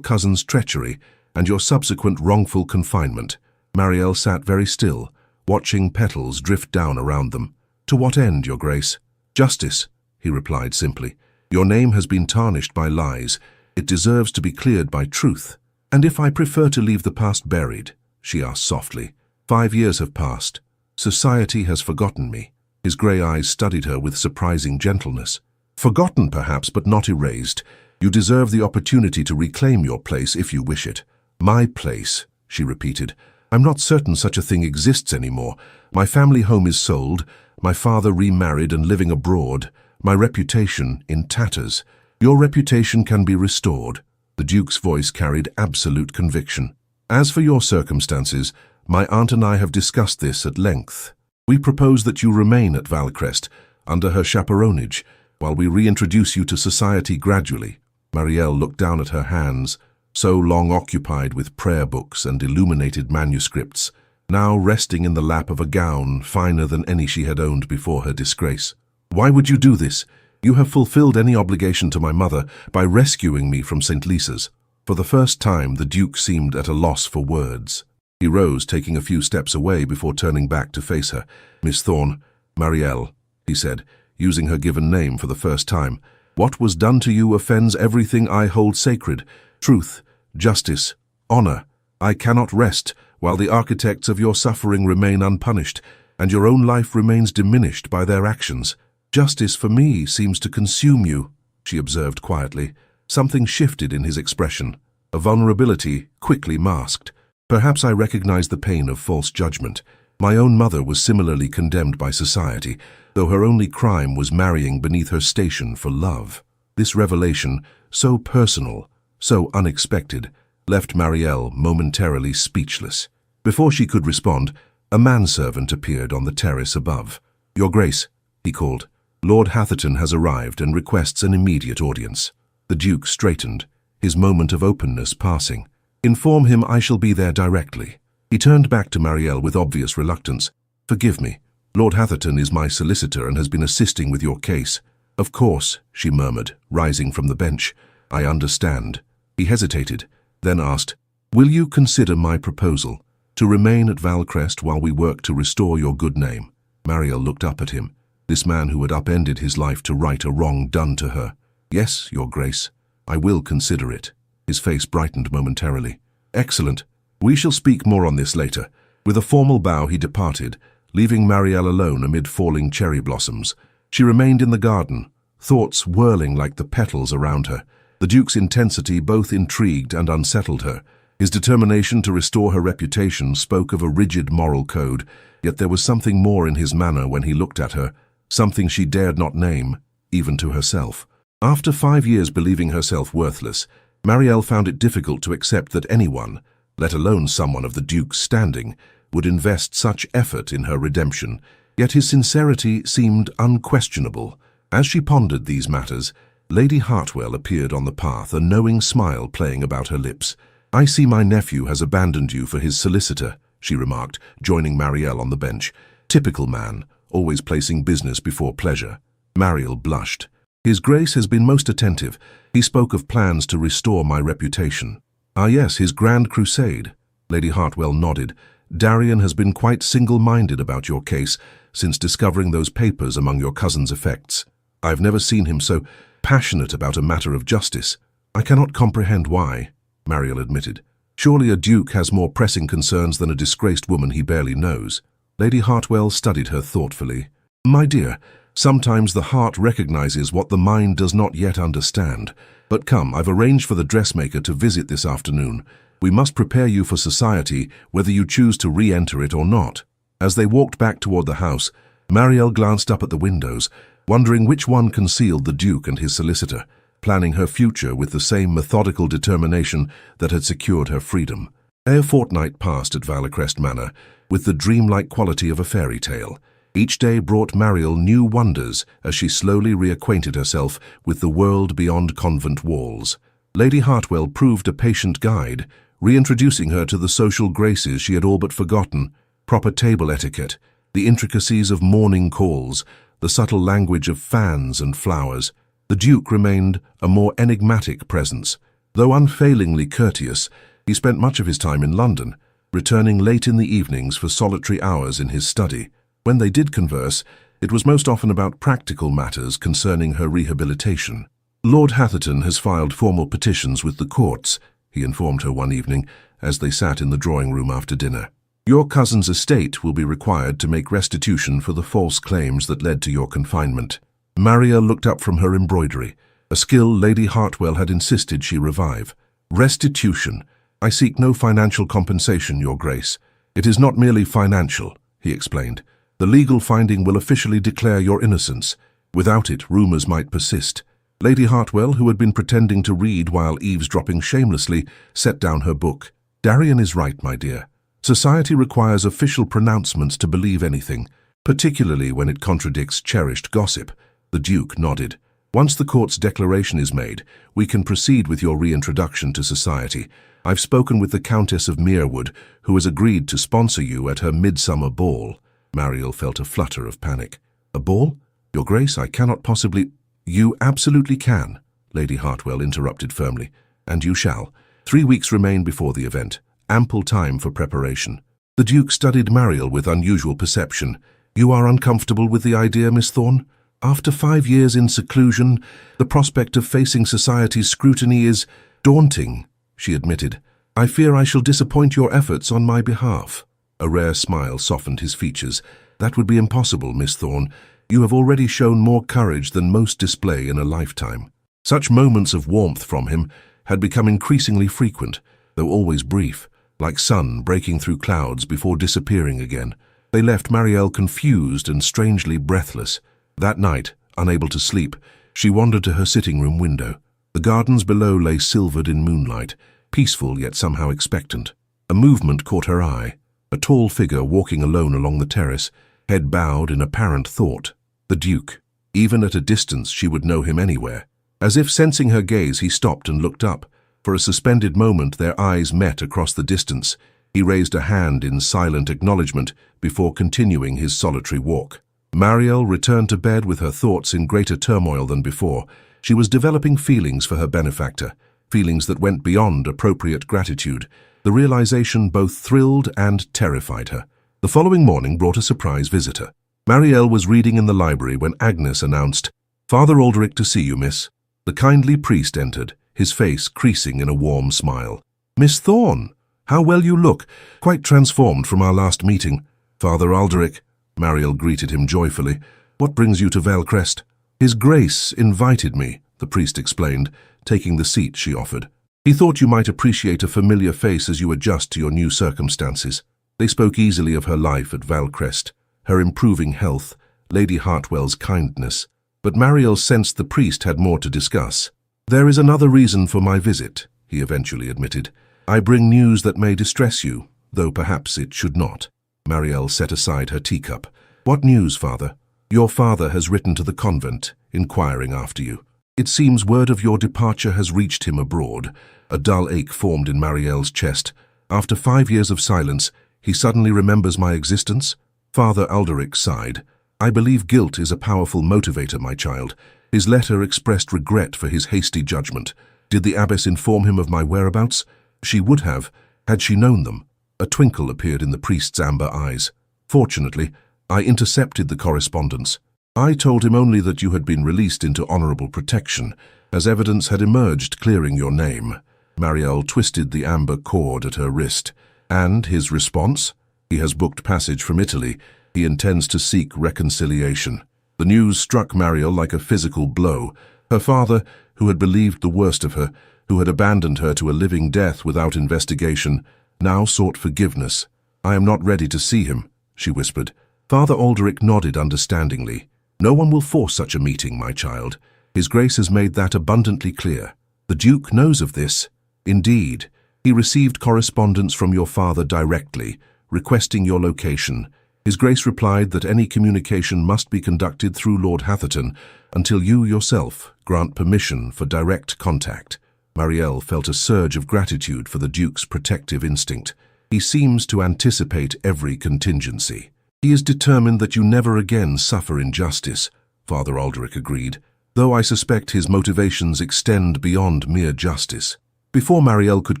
cousin's treachery and your subsequent wrongful confinement." Marielle sat very still, watching petals drift down around them. "To what end, Your Grace?" "Justice," he replied simply. "Your name has been tarnished by lies. It deserves to be cleared by truth." "And if I prefer to leave the past buried?" she asked softly. 5 years have passed. Society has forgotten me." His grey eyes studied her with surprising gentleness. "Forgotten, perhaps, but not erased. You deserve the opportunity to reclaim your place if you wish it." "My place," she repeated. "I'm not certain such a thing exists anymore. My family home is sold, my father remarried and living abroad, my reputation in tatters. Your reputation can be restored." The Duke's voice carried absolute conviction. "As for your circumstances, my aunt and I have discussed this at length. We propose that you remain at Valcrest, under her chaperonage, while we reintroduce you to society gradually." Marielle looked down at her hands, so long occupied with prayer books and illuminated manuscripts, now resting in the lap of a gown finer than any she had owned before her disgrace. "Why would you do this? You have fulfilled any obligation to my mother by rescuing me from St. Lisa's." For the first time, the Duke seemed at a loss for words. He rose, taking a few steps away before turning back to face her. "Miss Thorne, Marielle," he said, using her given name for the first time, "what was done to you offends everything I hold sacred. Truth, justice, honor. I cannot rest while the architects of your suffering remain unpunished, and your own life remains diminished by their actions. Justice for me seems to consume you," she observed quietly. Something shifted in his expression, a vulnerability quickly masked. "Perhaps I recognize the pain of false judgment. My own mother was similarly condemned by society, though her only crime was marrying beneath her station for love." This revelation, so personal, so unexpected, left Marielle momentarily speechless. Before she could respond, a manservant appeared on the terrace above. "Your Grace," he called, "Lord Hatherton has arrived and requests an immediate audience." The Duke straightened, his moment of openness passing. "Inform him I shall be there directly." He turned back to Marielle with obvious reluctance. "Forgive me. Lord Hatherton is my solicitor and has been assisting with your case." "Of course," she murmured, rising from the bench. "I understand." He hesitated, then asked, "Will you consider my proposal to remain at Valcrest while we work to restore your good name?" Marielle looked up at him, this man who had upended his life to right a wrong done to her. "Yes, Your Grace, I will consider it." His face brightened momentarily. "Excellent. We shall speak more on this later." With a formal bow he departed, leaving Marielle alone amid falling cherry blossoms. She remained in the garden, thoughts whirling like the petals around her. The Duke's intensity both intrigued and unsettled her. His determination to restore her reputation spoke of a rigid moral code, yet there was something more in his manner when he looked at her, something she dared not name, even to herself. After 5 years believing herself worthless, Marielle found it difficult to accept that anyone, let alone someone of the Duke's standing, would invest such effort in her redemption, yet his sincerity seemed unquestionable. As she pondered these matters, Lady Hartwell appeared on the path, a knowing smile playing about her lips. "I see my nephew has abandoned you for his solicitor," she remarked, joining Marielle on the bench. "Typical man, always placing business before pleasure." Marielle blushed. "His Grace has been most attentive. He spoke of plans to restore my reputation." "Ah yes, his grand crusade." Lady Hartwell nodded. "Darian has been quite single-minded about your case since discovering those papers among your cousin's effects. I've never seen him so passionate about a matter of justice." "I cannot comprehend why," Marielle admitted. "Surely a duke has more pressing concerns than a disgraced woman he barely knows." Lady Hartwell studied her thoughtfully. "My dear, sometimes the heart recognizes what the mind does not yet understand. But come, I've arranged for the dressmaker to visit this afternoon. We must prepare you for society, whether you choose to re-enter it or not." As they walked back toward the house, Marielle glanced up at the windows, wondering which one concealed the Duke and his solicitor, planning her future with the same methodical determination that had secured her freedom. A fortnight passed at Valcrest Manor, with the dreamlike quality of a fairy tale. Each day brought Marielle new wonders as she slowly reacquainted herself with the world beyond convent walls. Lady Hartwell proved a patient guide, reintroducing her to the social graces she had all but forgotten, proper table etiquette, the intricacies of morning calls, the subtle language of fans and flowers. The Duke remained a more enigmatic presence. Though unfailingly courteous, he spent much of his time in London, returning late in the evenings for solitary hours in his study. When they did converse, it was most often about practical matters concerning her rehabilitation. "Lord Hatherton has filed formal petitions with the courts," he informed her one evening as they sat in the drawing-room after dinner. "Your cousin's estate will be required to make restitution for the false claims that led to your confinement." Marielle looked up from her embroidery, a skill Lady Hartwell had insisted she revive. "Restitution. I seek no financial compensation, Your Grace. It is not merely financial," he explained. "The legal finding will officially declare your innocence. Without it, rumors might persist." Lady Hartwell, who had been pretending to read while eavesdropping shamelessly, set down her book. "Darian is right, my dear. Society requires official pronouncements to believe anything, particularly when it contradicts cherished gossip." The Duke nodded. "Once the court's declaration is made, we can proceed with your reintroduction to society. I've spoken with the Countess of Merewood, who has agreed to sponsor you at her midsummer ball." Marielle felt a flutter of panic. "A ball? Your Grace, I cannot possibly—" "You absolutely can," Lady Hartwell interrupted firmly. "And you shall. 3 weeks remain before the event. Ample time for preparation." The Duke studied Marielle with unusual perception. "You are uncomfortable with the idea, Miss Thorne? After 5 years in seclusion, the prospect of facing society's scrutiny is daunting," she admitted. "I fear I shall disappoint your efforts on my behalf." A rare smile softened his features. "That would be impossible, Miss Thorne. You have already shown more courage than most display in a lifetime." Such moments of warmth from him had become increasingly frequent, though always brief, like sun breaking through clouds before disappearing again. They left Marielle confused and strangely breathless. That night, unable to sleep, She wandered to her sitting-room window. The gardens below lay silvered in moonlight, peaceful yet somehow expectant. A movement caught her eye, a tall figure walking alone along the terrace, head bowed in apparent thought. The Duke. Even at a distance she would know him anywhere. As if sensing her gaze, he stopped and looked up. For a suspended moment their eyes met across the distance. He raised a hand in silent acknowledgement before continuing his solitary walk. Marielle returned to bed with her thoughts in greater turmoil than before. She was developing feelings for her benefactor, feelings that went beyond appropriate gratitude. The realization both thrilled and terrified her. The following morning brought a surprise visitor. Marielle was reading in the library when Agnes announced, "Father Aldrich to see you, miss." The kindly priest entered, his face creasing in a warm smile. "Miss Thorne, how well you look, quite transformed from our last meeting." "Father Aldrich," Marielle greeted him joyfully. "What brings you to Valcrest?" "His Grace invited me," the priest explained, taking the seat she offered. "He thought you might appreciate a familiar face as you adjust to your new circumstances." They spoke easily of her life at Valcrest, her improving health, Lady Hartwell's kindness. But Marielle sensed the priest had more to discuss. "There is another reason for my visit," he eventually admitted. "I bring news that may distress you, though perhaps it should not." Marielle set aside her teacup. "What news, father?" "Your father has written to the convent, inquiring after you. It seems word of your departure has reached him abroad." A dull ache formed in Marielle's chest. "After 5 years of silence, he suddenly remembers my existence?" Father Aldrich sighed. "I believe guilt is a powerful motivator, my child. His letter expressed regret for his hasty judgment. Did the abbess inform him of my whereabouts?" "She would have, had she known them." A twinkle appeared in the priest's amber eyes. "Fortunately, I intercepted the correspondence. I told him only that you had been released into honorable protection, as evidence had emerged clearing your name." Marielle twisted the amber cord at her wrist. "And his response?" "He has booked passage from Italy. He intends to seek reconciliation." The news struck Marielle like a physical blow. Her father, who had believed the worst of her, who had abandoned her to a living death without investigation, now sought forgiveness. "I am not ready to see him," she whispered. Father Aldrich nodded understandingly. "No one will force such a meeting, my child. His Grace has made that abundantly clear. The Duke knows of this." "Indeed. He received correspondence from your father directly, requesting your location. His Grace replied that any communication must be conducted through Lord Hatherton until you yourself grant permission for direct contact." Marielle felt a surge of gratitude for the Duke's protective instinct. "He seems to anticipate every contingency." "He is determined that you never again suffer injustice," Father Aldrich agreed, "though I suspect his motivations extend beyond mere justice." Before Marielle could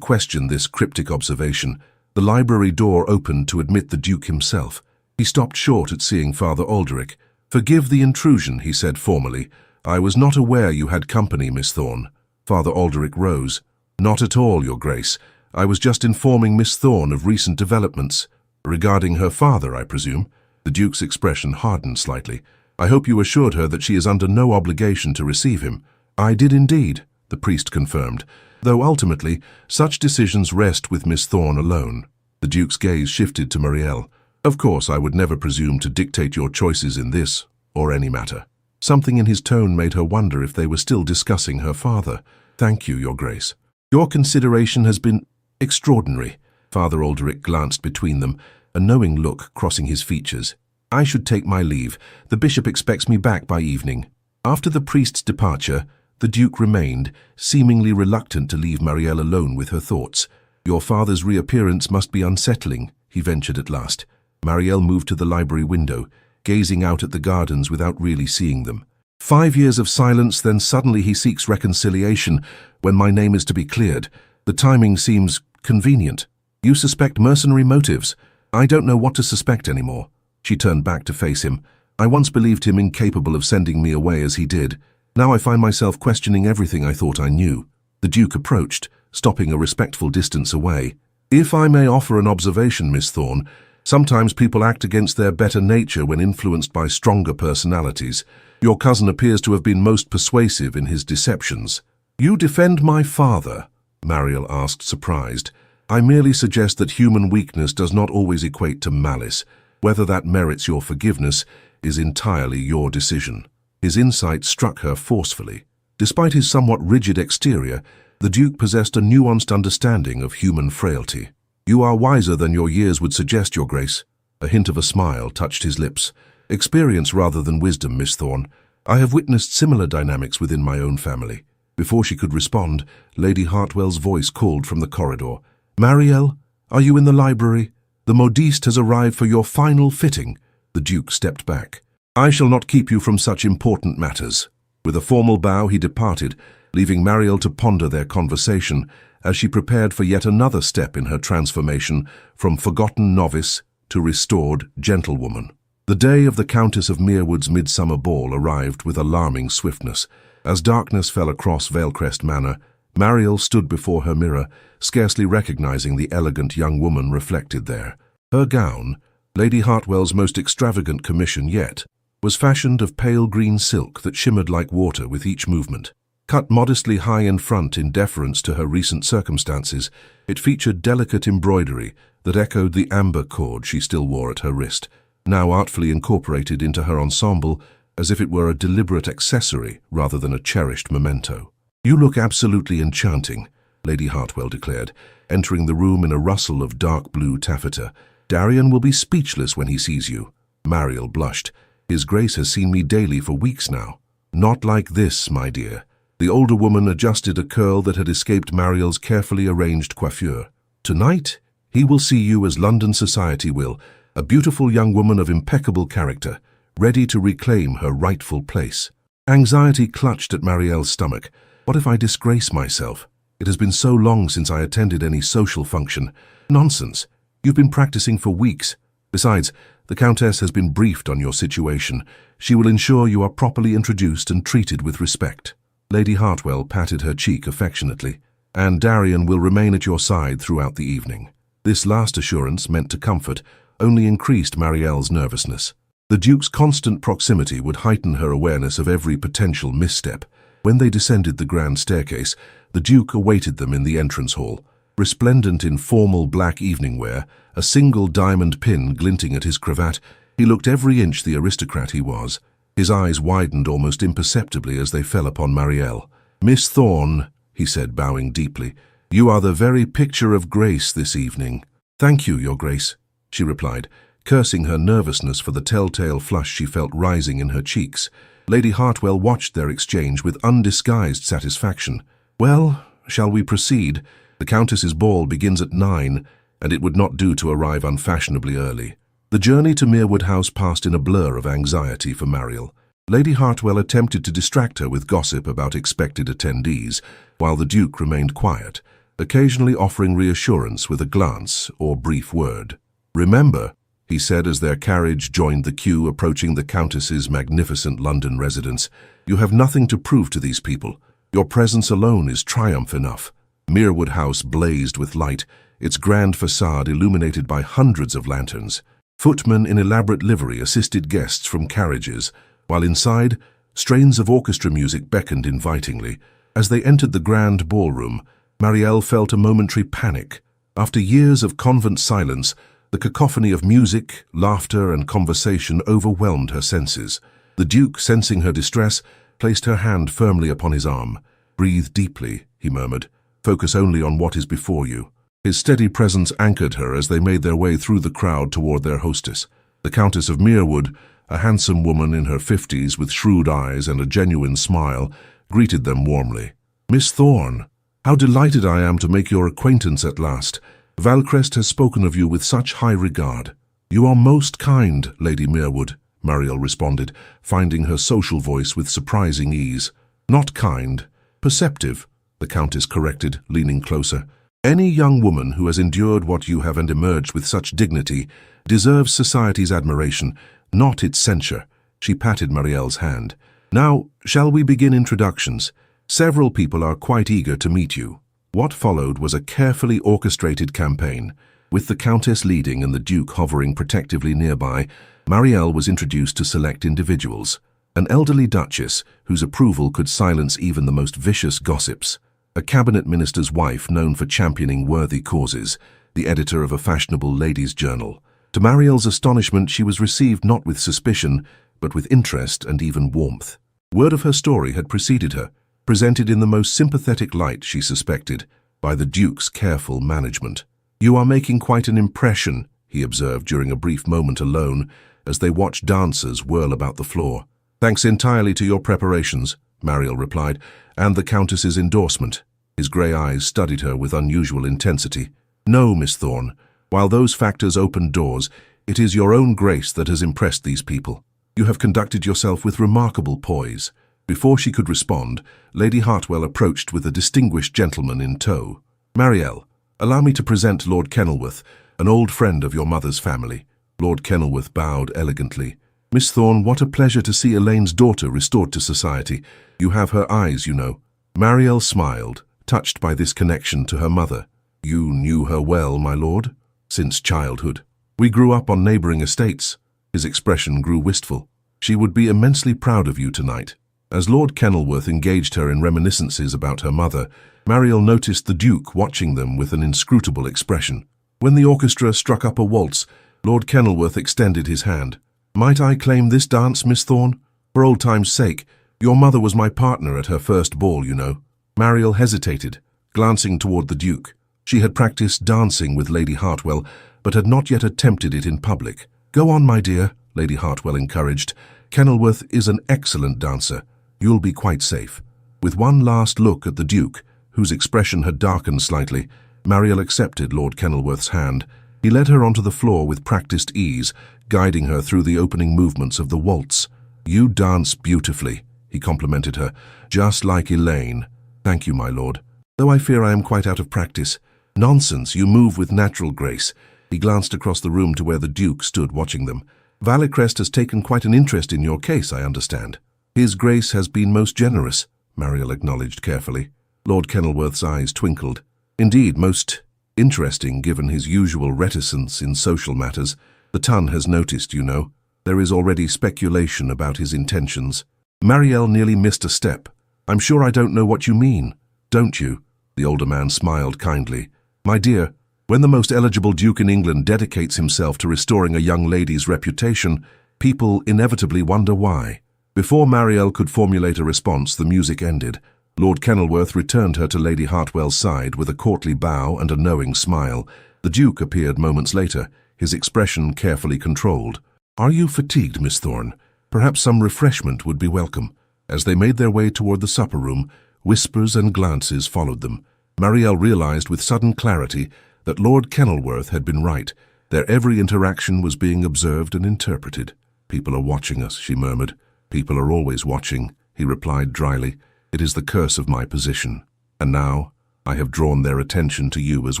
question this cryptic observation, the library door opened to admit the Duke himself. He stopped short at seeing Father Aldrich. "Forgive the intrusion," he said formally. "I was not aware you had company, Miss Thorne." Father Aldrich rose. "Not at all, Your Grace. I was just informing Miss Thorne of recent developments." "Regarding her father, I presume?" The Duke's expression hardened slightly. "I hope you assured her that she is under no obligation to receive him." "I did indeed," the priest confirmed, "though ultimately such decisions rest with Miss Thorne alone." The Duke's gaze shifted to Marielle. "Of course, I would never presume to dictate your choices in this or any matter." Something in his tone made her wonder if they were still discussing her father. "Thank you, Your Grace. Your consideration has been extraordinary." Father Aldrich glanced between them, a knowing look crossing his features. "I should take my leave. The bishop expects me back by evening." After the priest's departure, the Duke remained, seemingly reluctant to leave Marielle alone with her thoughts. "Your father's reappearance must be unsettling," he ventured at last. Marielle moved to the library window, gazing out at the gardens without really seeing them. 5 years of silence, then suddenly he seeks reconciliation when my name is to be cleared. The timing seems convenient. You suspect mercenary motives. I don't know what to suspect anymore." She turned back to face him. "I once believed him incapable of sending me away as he did. Now I find myself questioning everything I thought I knew." The Duke approached, stopping a respectful distance away. "If I may offer an observation, Miss Thorne, sometimes people act against their better nature when influenced by stronger personalities. Your cousin appears to have been most persuasive in his deceptions." "You defend my father?" Marielle asked, surprised. "I merely suggest that human weakness does not always equate to malice. Whether that merits your forgiveness is entirely your decision." His insight struck her forcefully. Despite his somewhat rigid exterior, the Duke possessed a nuanced understanding of human frailty. "You are wiser than your years would suggest, Your Grace." A hint of a smile touched his lips. "Experience rather than wisdom, Miss Thorne. I have witnessed similar dynamics within my own family." Before she could respond, Lady Hartwell's voice called from the corridor. "Marielle, are you in the library? The modiste has arrived for your final fitting." The Duke stepped back. "I shall not keep you from such important matters." With a formal bow, he departed, leaving Marielle to ponder their conversation as she prepared for yet another step in her transformation from forgotten novice to restored gentlewoman. The day of the Countess of Merewood's midsummer ball arrived with alarming swiftness. As darkness fell across Valecrest Manor, Marielle stood before her mirror, scarcely recognizing the elegant young woman reflected there. Her gown, Lady Hartwell's most extravagant commission yet, was fashioned of pale green silk that shimmered like water with each movement. Cut modestly high in front in deference to her recent circumstances, it featured delicate embroidery that echoed the amber cord she still wore at her wrist, now artfully incorporated into her ensemble as if it were a deliberate accessory rather than a cherished memento. "You look absolutely enchanting," Lady Hartwell declared, entering the room in a rustle of dark blue taffeta. "Darian will be speechless when he sees you." Marielle blushed. "His Grace has seen me daily for weeks now." "Not like this, my dear." The older woman adjusted a curl that had escaped Marielle's carefully arranged coiffure. "Tonight, he will see you as London society will, a beautiful young woman of impeccable character, ready to reclaim her rightful place." Anxiety clutched at Marielle's stomach. What if I disgrace myself? It has been so long since I attended any social function. Nonsense. You've been practicing for weeks. Besides, the Countess has been briefed on your situation. She will ensure you are properly introduced and treated with respect. Lady Hartwell patted her cheek affectionately. "And Darian will remain at your side throughout the evening." This last assurance, meant to comfort, only increased Marielle's nervousness. The Duke's constant proximity would heighten her awareness of every potential misstep. When they descended the grand staircase, the Duke awaited them in the entrance hall. Resplendent in formal black evening wear, a single diamond pin glinting at his cravat, he looked every inch the aristocrat he was. His eyes widened almost imperceptibly as they fell upon Marielle. "Miss Thorne," he said, bowing deeply, "you are the very picture of grace this evening." "Thank you, Your Grace," she replied, cursing her nervousness for the telltale flush she felt rising in her cheeks. Lady Hartwell watched their exchange with undisguised satisfaction. "Well, shall we proceed? The Countess's ball begins at 9, and it would not do to arrive unfashionably early." The journey to Merewood House passed in a blur of anxiety for Marielle. Lady Hartwell attempted to distract her with gossip about expected attendees, while the Duke remained quiet, occasionally offering reassurance with a glance or brief word. "Remember," he said as their carriage joined the queue approaching the Countess's magnificent London residence, "you have nothing to prove to these people. Your presence alone is triumph enough." Merewood House blazed with light, its grand facade illuminated by hundreds of lanterns. Footmen in elaborate livery assisted guests from carriages, while inside, strains of orchestra music beckoned invitingly. As they entered the grand ballroom, Marielle felt a momentary panic. After years of convent silence, the cacophony of music, laughter, and conversation overwhelmed her senses. The Duke, sensing her distress, placed her hand firmly upon his arm. "Breathe deeply," he murmured. "Focus only on what is before you." His steady presence anchored her as they made their way through the crowd toward their hostess. The Countess of Merewood, a handsome woman in her 50s with shrewd eyes and a genuine smile, greeted them warmly. "Miss Thorne, how delighted I am to make your acquaintance at last. Valecrest has spoken of you with such high regard." "You are most kind, Lady Merewood," Marielle responded, finding her social voice with surprising ease. "Not kind, perceptive," the Countess corrected, leaning closer. "Any young woman who has endured what you have and emerged with such dignity deserves society's admiration, not its censure." She patted Marielle's hand. "Now, shall we begin introductions? Several people are quite eager to meet you." What followed was a carefully orchestrated campaign. With the Countess leading and the Duke hovering protectively nearby, Marielle was introduced to select individuals. An elderly duchess, whose approval could silence even the most vicious gossips. A cabinet minister's wife known for championing worthy causes, the editor of a fashionable ladies' journal. To Marielle's astonishment, she was received not with suspicion, but with interest and even warmth. Word of her story had preceded her, presented in the most sympathetic light, she suspected, by the Duke's careful management. "You are making quite an impression," he observed during a brief moment alone, as they watched dancers whirl about the floor. "Thanks entirely to your preparations," Mariel replied, "and the Countess's endorsement." His grey eyes studied her with unusual intensity. "No, Miss Thorne. While those factors opened doors, it is your own grace that has impressed these people. You have conducted yourself with remarkable poise." Before she could respond, Lady Hartwell approached with a distinguished gentleman in tow. "Mariel, allow me to present Lord Kenilworth, an old friend of your mother's family." Lord Kenilworth bowed elegantly. "Miss Thorne, what a pleasure to see Elaine's daughter restored to society. You have her eyes, you know." Mariel smiled, touched by this connection to her mother. "You knew her well, my lord?" "Since childhood. We grew up on neighboring estates." His expression grew wistful. "She would be immensely proud of you tonight." As Lord Kenilworth engaged her in reminiscences about her mother, Mariel noticed the Duke watching them with an inscrutable expression. When the orchestra struck up a waltz, Lord Kenilworth extended his hand. "Might I claim this dance, Miss Thorne? For old time's sake. Your mother was my partner at her first ball, you know." Mariel hesitated, glancing toward the Duke. She had practiced dancing with Lady Hartwell, but had not yet attempted it in public. "Go on, my dear," Lady Hartwell encouraged. "Kenilworth is an excellent dancer. You'll be quite safe." With one last look at the Duke, whose expression had darkened slightly, Mariel accepted Lord Kenilworth's hand. He led her onto the floor with practiced ease, guiding her through the opening movements of the waltz. "You dance beautifully," he complimented her, "just like Elaine." "Thank you, my lord. Though I fear I am quite out of practice." "Nonsense, you move with natural grace." He glanced across the room to where the Duke stood watching them. "Valecrest has taken quite an interest in your case, I understand." "His Grace has been most generous," Mariel acknowledged carefully. Lord Kenilworth's eyes twinkled. "Indeed, most interesting, given his usual reticence in social matters. The Tun has noticed, you know. There is already speculation about his intentions." Mariel nearly missed a step. "I'm sure I don't know what you mean." "Don't you?" The older man smiled kindly. "My dear, when the most eligible Duke in England dedicates himself to restoring a young lady's reputation, people inevitably wonder why." Before Mariel could formulate a response, the music ended. Lord Kenilworth returned her to Lady Hartwell's side with a courtly bow and a knowing smile. The Duke appeared moments later, his expression carefully controlled. "Are you fatigued, Miss Thorne? Perhaps some refreshment would be welcome." As they made their way toward the supper room, whispers and glances followed them. Mariel realized with sudden clarity that Lord Kenilworth had been right. Their every interaction was being observed and interpreted. "People are watching us," she murmured. "People are always watching," he replied dryly. "It is the curse of my position. And now, I have drawn their attention to you as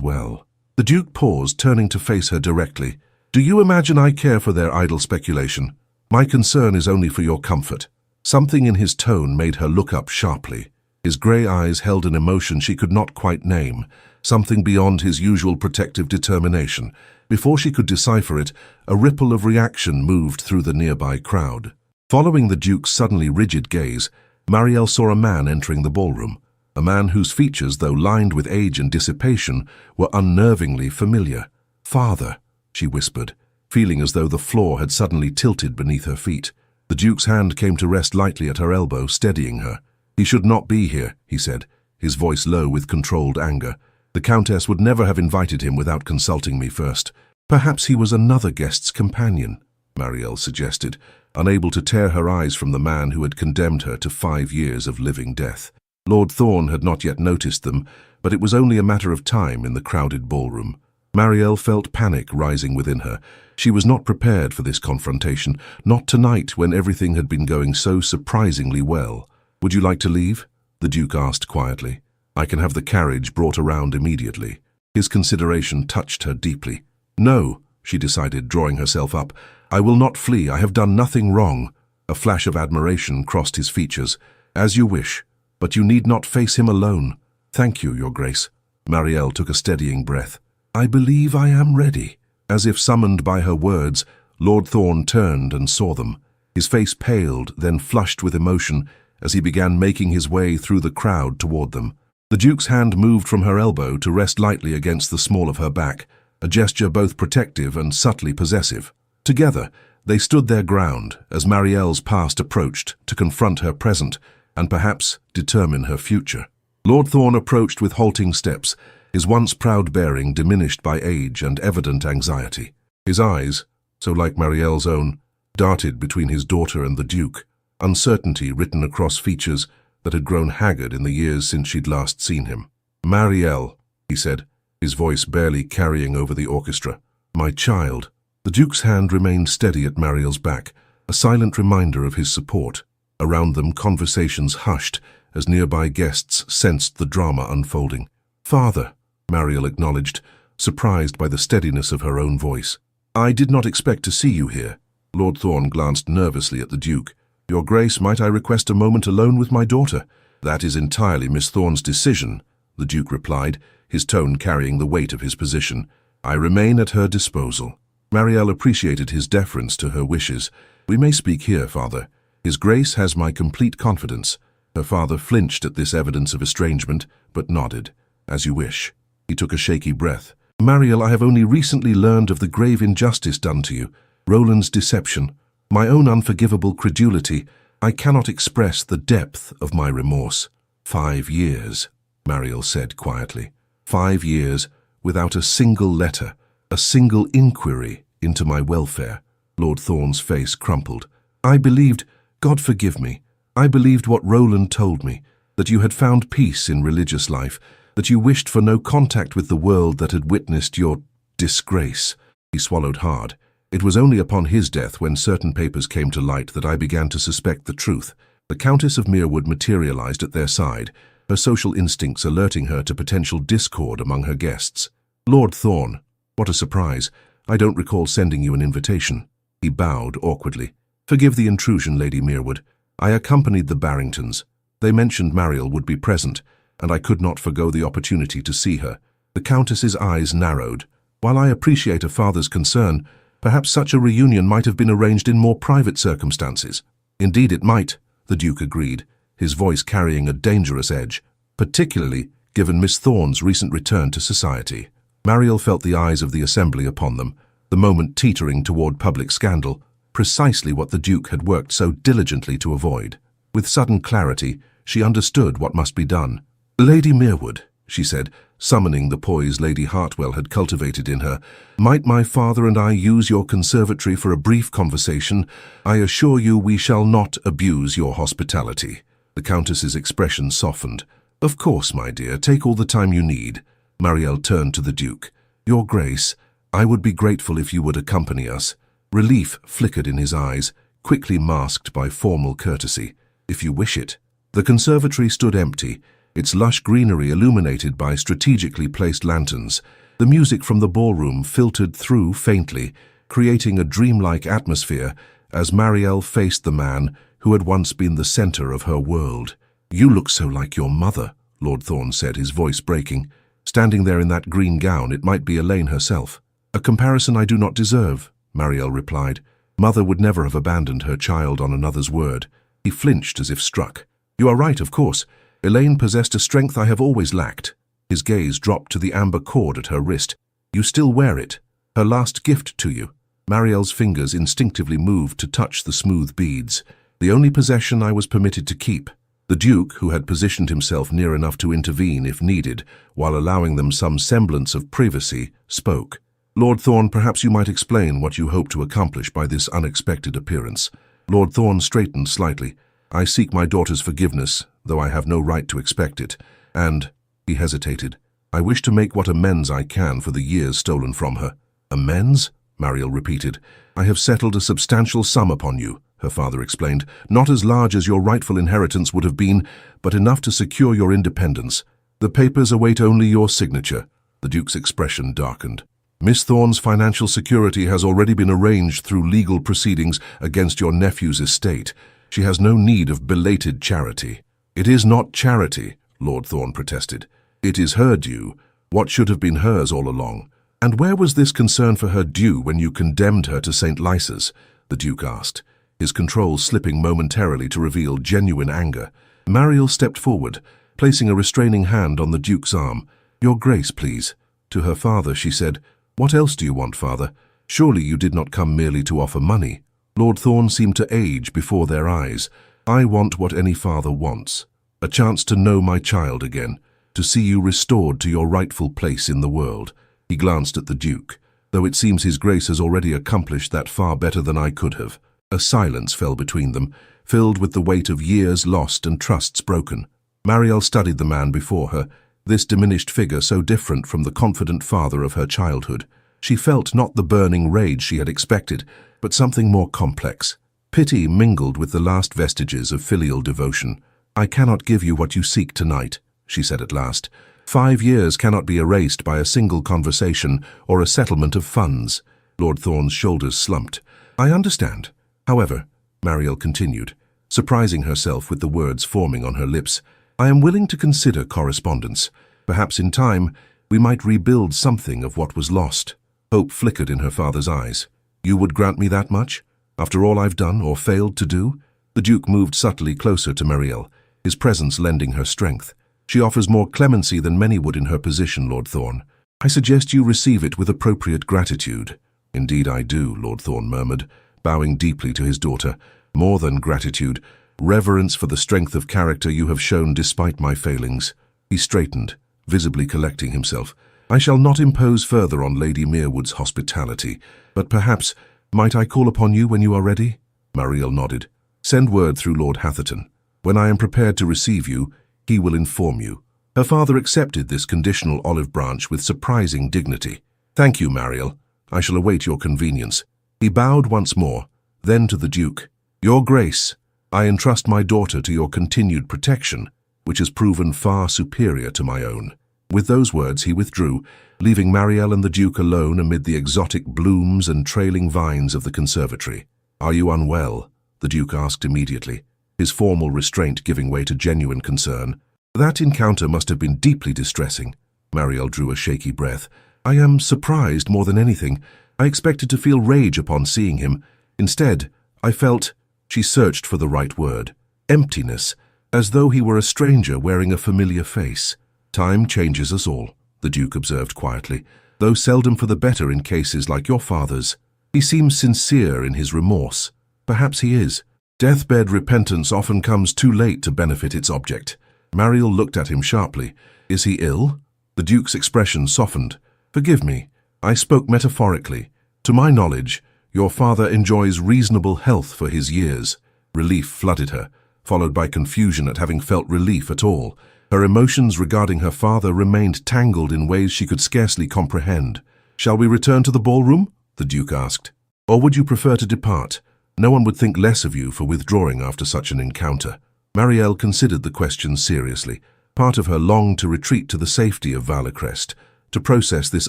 well." The Duke paused, turning to face her directly. "Do you imagine I care for their idle speculation? My concern is only for your comfort." Something in his tone made her look up sharply. His grey eyes held an emotion she could not quite name, something beyond his usual protective determination. Before she could decipher it, a ripple of reaction moved through the nearby crowd. Following the Duke's suddenly rigid gaze, Mariel saw a man entering the ballroom, a man whose features, though lined with age and dissipation, were unnervingly familiar. "Father," she whispered, feeling as though the floor had suddenly tilted beneath her feet. The Duke's hand came to rest lightly at her elbow, steadying her. "He should not be here," he said, his voice low with controlled anger. "The Countess would never have invited him without consulting me first." "Perhaps he was another guest's companion," Mariel suggested, unable to tear her eyes from the man who had condemned her to 5 years of living death. Lord Thorne had not yet noticed them, but it was only a matter of time in the crowded ballroom. Mariel felt panic rising within her. She was not prepared for this confrontation, not tonight when everything had been going so surprisingly well. "Would you like to leave?" the Duke asked quietly. "I can have the carriage brought around immediately." His consideration touched her deeply. "No," she decided, drawing herself up. "I will not flee. I have done nothing wrong." A flash of admiration crossed his features. "As you wish, but you need not face him alone." "Thank you, Your Grace." Mariel took a steadying breath. "I believe I am ready." As if summoned by her words, Lord Thorne turned and saw them. His face paled, then flushed with emotion as he began making his way through the crowd toward them. The Duke's hand moved from her elbow to rest lightly against the small of her back, a gesture both protective and subtly possessive. Together, They stood their ground as Marielle's past approached to confront her present and perhaps determine her future. Lord Thorn approached with halting steps, his once proud bearing diminished by age and evident anxiety. His eyes, so like Marielle's own, darted between his daughter and the Duke, uncertainty written across features that had grown haggard in the years since she'd last seen him. "Marielle," he said, his voice barely carrying over the orchestra. "My child." The Duke's hand remained steady at Marielle's back, a silent reminder of his support. Around them, conversations hushed as nearby guests sensed the drama unfolding. "Father," Marielle acknowledged, surprised by the steadiness of her own voice. "I did not expect to see you here." Lord Thorn glanced nervously at the Duke. "Your Grace, might I request a moment alone with my daughter?" "That is entirely Miss Thorn's decision," the Duke replied, his tone carrying the weight of his position. "I remain at her disposal." Marielle appreciated his deference to her wishes. "We may speak here, Father. His Grace has my complete confidence." Her father flinched at this evidence of estrangement, but nodded. "As you wish." He took a shaky breath. "Marielle, I have only recently learned of the grave injustice done to you, Roland's deception, my own unforgivable credulity. I cannot express the depth of my remorse." 5 years, Marielle said quietly. 5 years without a single letter, a single inquiry into my welfare. Lord Thorn's face crumpled. "I believed, God forgive me, I believed what Roland told me, that you had found peace in religious life, that you wished for no contact with the world that had witnessed your disgrace." He swallowed hard. "It was only upon his death, when certain papers came to light, that I began to suspect the truth." The Countess of Merewood materialized at their side, her social instincts alerting her to potential discord among her guests. "Lord Thorn, what a surprise. I don't recall sending you an invitation." He bowed awkwardly. "Forgive the intrusion, Lady Merewood. I accompanied the Barringtons. They mentioned Marielle would be present, and I could not forgo the opportunity to see her." The Countess's eyes narrowed. "While I appreciate a father's concern, perhaps such a reunion might have been arranged in more private circumstances." "Indeed it might," the Duke agreed, his voice carrying a dangerous edge, particularly given Miss Thorn's recent return to society. Marielle felt the eyes of the assembly upon them, the moment teetering toward public scandal, precisely what the Duke had worked so diligently to avoid. With sudden clarity, she understood what must be done. "Lady Merewood," she said, summoning the poise Lady Hartwell had cultivated in her, "might my father and I use your conservatory for a brief conversation? I assure you we shall not abuse your hospitality." The Countess's expression softened. "Of course, my dear, take all the time you need." Marielle turned to the Duke. "Your Grace, I would be grateful if you would accompany us." Relief flickered in his eyes, quickly masked by formal courtesy. "If you wish it." The conservatory stood empty, its lush greenery illuminated by strategically placed lanterns. The music from the ballroom filtered through faintly, creating a dreamlike atmosphere as Marielle faced the man who had once been the center of her world. "You look so like your mother," Lord Thorn said, his voice breaking. "Standing there in that green gown, it might be Elaine herself." "A comparison I do not deserve," Marielle replied. "Mother would never have abandoned her child on another's word." He flinched as if struck. "You are right, of course. Elaine possessed a strength I have always lacked." His gaze dropped to the amber cord at her wrist. "You still wear it. Her last gift to you." Marielle's fingers instinctively moved to touch the smooth beads. "The only possession I was permitted to keep." The Duke, who had positioned himself near enough to intervene if needed, while allowing them some semblance of privacy, spoke. "Lord Thorn, perhaps you might explain what you hope to accomplish by this unexpected appearance." Lord Thorn straightened slightly. "I seek my daughter's forgiveness, though I have no right to expect it, and," he hesitated, "I wish to make what amends I can for the years stolen from her." "Amends?" Marielle repeated. "I have settled a substantial sum upon you," her father explained, "not as large as your rightful inheritance would have been, but enough to secure your independence. The papers await only your signature." The Duke's expression darkened. "Miss Thorn's financial security has already been arranged through legal proceedings against your nephew's estate. She has no need of belated charity." "It is not charity," Lord Thorn protested. "It is her due, what should have been hers all along." "And where was this concern for her due when you condemned her to St. Lysa's?" the Duke asked, his control slipping momentarily to reveal genuine anger. Marielle stepped forward, placing a restraining hand on the Duke's arm. "Your Grace, please." To her father she said, "What else do you want, Father? Surely you did not come merely to offer money." Lord Thorn seemed to age before their eyes. I want what any father wants. A chance to know my child again, to see you restored to your rightful place in the world. He glanced at the Duke, though it seems his grace has already accomplished that far better than I could have. A silence fell between them, filled with the weight of years lost and trusts broken. Mariel studied the man before her, this diminished figure so different from the confident father of her childhood. She felt not the burning rage she had expected, but something more complex. Pity mingled with the last vestiges of filial devotion. "I cannot give you what you seek tonight," she said at last. 5 years cannot be erased by a single conversation or a settlement of funds. Lord Thorn's shoulders slumped. "I understand. However," Mariel continued, surprising herself with the words forming on her lips, "I am willing to consider correspondence. Perhaps in time we might rebuild something of what was lost." Hope flickered in her father's eyes. "You would grant me that much? After all I've done or failed to do?" The Duke moved subtly closer to Mariel, his presence lending her strength. "She offers more clemency than many would in her position, Lord Thorn. I suggest you receive it with appropriate gratitude." "Indeed I do," Lord Thorn murmured, bowing deeply to his daughter. "More than gratitude, reverence for the strength of character you have shown despite my failings." He straightened, visibly collecting himself. "I shall not impose further on Lady Merewood's hospitality, but perhaps might I call upon you when you are ready?" Mariel nodded. "Send word through Lord Hatherton. When I am prepared to receive you, he will inform you." Her father accepted this conditional olive branch with surprising dignity. "Thank you, Mariel. I shall await your convenience." He bowed once more, then to the Duke. "Your Grace, I entrust my daughter to your continued protection, which has proven far superior to my own." With those words he withdrew, leaving Mariel and the Duke alone amid the exotic blooms and trailing vines of the conservatory. "Are you unwell?" the Duke asked immediately, his formal restraint giving way to genuine concern. "That encounter must have been deeply distressing." Mariel drew a shaky breath. "I am surprised more than anything. I expected to feel rage upon seeing him. Instead, I felt," she searched for the right word, "emptiness, as though he were a stranger wearing a familiar face." "Time changes us all," the Duke observed quietly, "though seldom for the better in cases like your father's. He seems sincere in his remorse. Perhaps he is. Deathbed repentance often comes too late to benefit its object." Mariel looked at him sharply. "Is he ill?" The Duke's expression softened. "Forgive me, I spoke metaphorically. To my knowledge, your father enjoys reasonable health for his years." Relief flooded her, followed by confusion at having felt relief at all. Her emotions regarding her father remained tangled in ways she could scarcely comprehend. "Shall we return to the ballroom?" the Duke asked. "Or would you prefer to depart? No one would think less of you for withdrawing after such an encounter." Mariel considered the question seriously. Part of her longed to retreat to the safety of Valecrest, to process this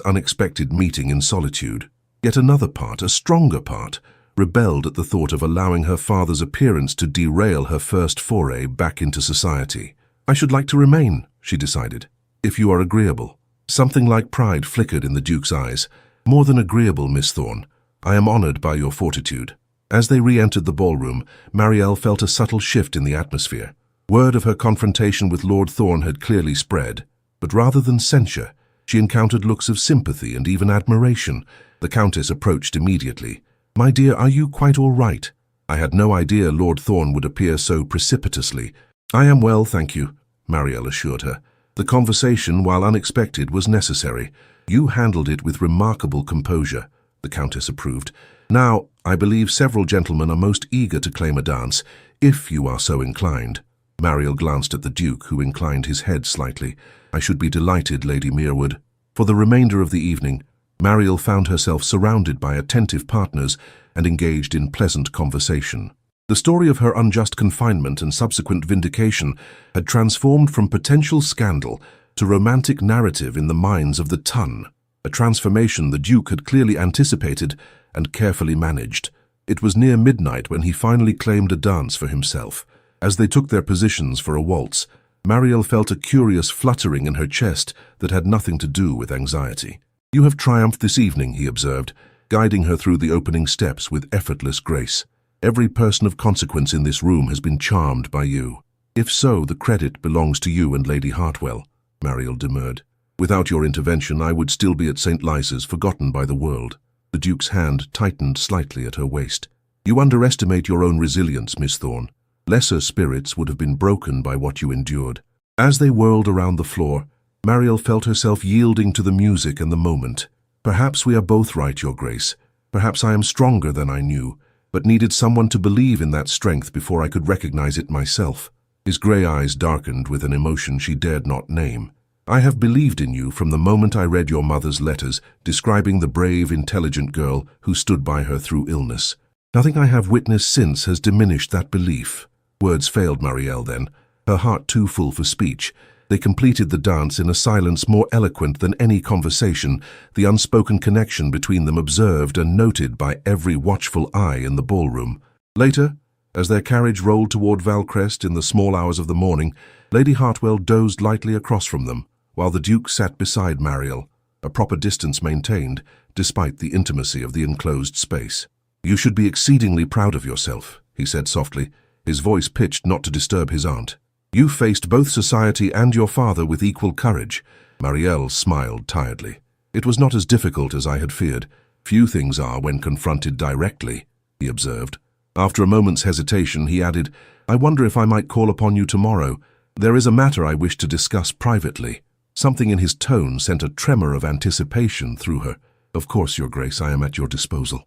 unexpected meeting in solitude. Yet another part, a stronger part, rebelled at the thought of allowing her father's appearance to derail her first foray back into society. "I should like to remain," she decided, "if you are agreeable." Something like pride flickered in the Duke's eyes. "More than agreeable, Miss Thorn. I am honored by your fortitude." As they re-entered the ballroom, Mariel felt a subtle shift in the atmosphere. Word of her confrontation with Lord Thorn had clearly spread, but rather than censure, she encountered looks of sympathy and even admiration. The Countess approached immediately. "My dear, are you quite all right? I had no idea Lord Thorn would appear so precipitously." "I am well, thank you," Mariel assured her. "The conversation, while unexpected, was necessary. You handled it with remarkable composure," the Countess approved. "Now, I believe several gentlemen are most eager to claim a dance, if you are so inclined." Mariel glanced at the Duke, who inclined his head slightly. "I should be delighted, Lady Merewood." For the remainder of the evening, Mariel found herself surrounded by attentive partners and engaged in pleasant conversation. The story of her unjust confinement and subsequent vindication had transformed from potential scandal to romantic narrative in the minds of the ton, a transformation the Duke had clearly anticipated and carefully managed. It was near midnight when he finally claimed a dance for himself. As they took their positions for a waltz, Mariel felt a curious fluttering in her chest that had nothing to do with anxiety. "You have triumphed this evening," he observed, guiding her through the opening steps with effortless grace. "Every person of consequence in this room has been charmed by you." "If so, the credit belongs to you and Lady Hartwell," Mariel demurred. "Without your intervention, I would still be at St. Lyce's, forgotten by the world." The Duke's hand tightened slightly at her waist. You underestimate your own resilience, Miss Thorne. Lesser spirits would have been broken by what you endured. As they whirled around the floor, Mariel felt herself yielding to the music and the moment. Perhaps we are both right, Your Grace. Perhaps I am stronger than I knew, but needed someone to believe in that strength before I could recognize it myself. His grey eyes darkened with an emotion she dared not name. I have believed in you from the moment I read your mother's letters describing the brave, intelligent girl who stood by her through illness. Nothing I have witnessed since has diminished that belief. Words failed Mariel then, her heart too full for speech. They completed the dance in a silence more eloquent than any conversation, the unspoken connection between them observed and noted by every watchful eye in the ballroom. Later, as their carriage rolled toward Valcrest in the small hours of the morning, Lady Hartwell dozed lightly across from them, while the Duke sat beside Mariel, a proper distance maintained, despite the intimacy of the enclosed space. "You should be exceedingly proud of yourself," he said softly, his voice pitched not to disturb his aunt. "You faced both society and your father with equal courage." Mariel smiled tiredly. "It was not as difficult as I had feared. Few things are when confronted directly," he observed. After a moment's hesitation, he added, "I wonder if I might call upon you tomorrow. There is a matter I wish to discuss privately." Something in his tone sent a tremor of anticipation through her. "Of course, Your Grace, I am at your disposal.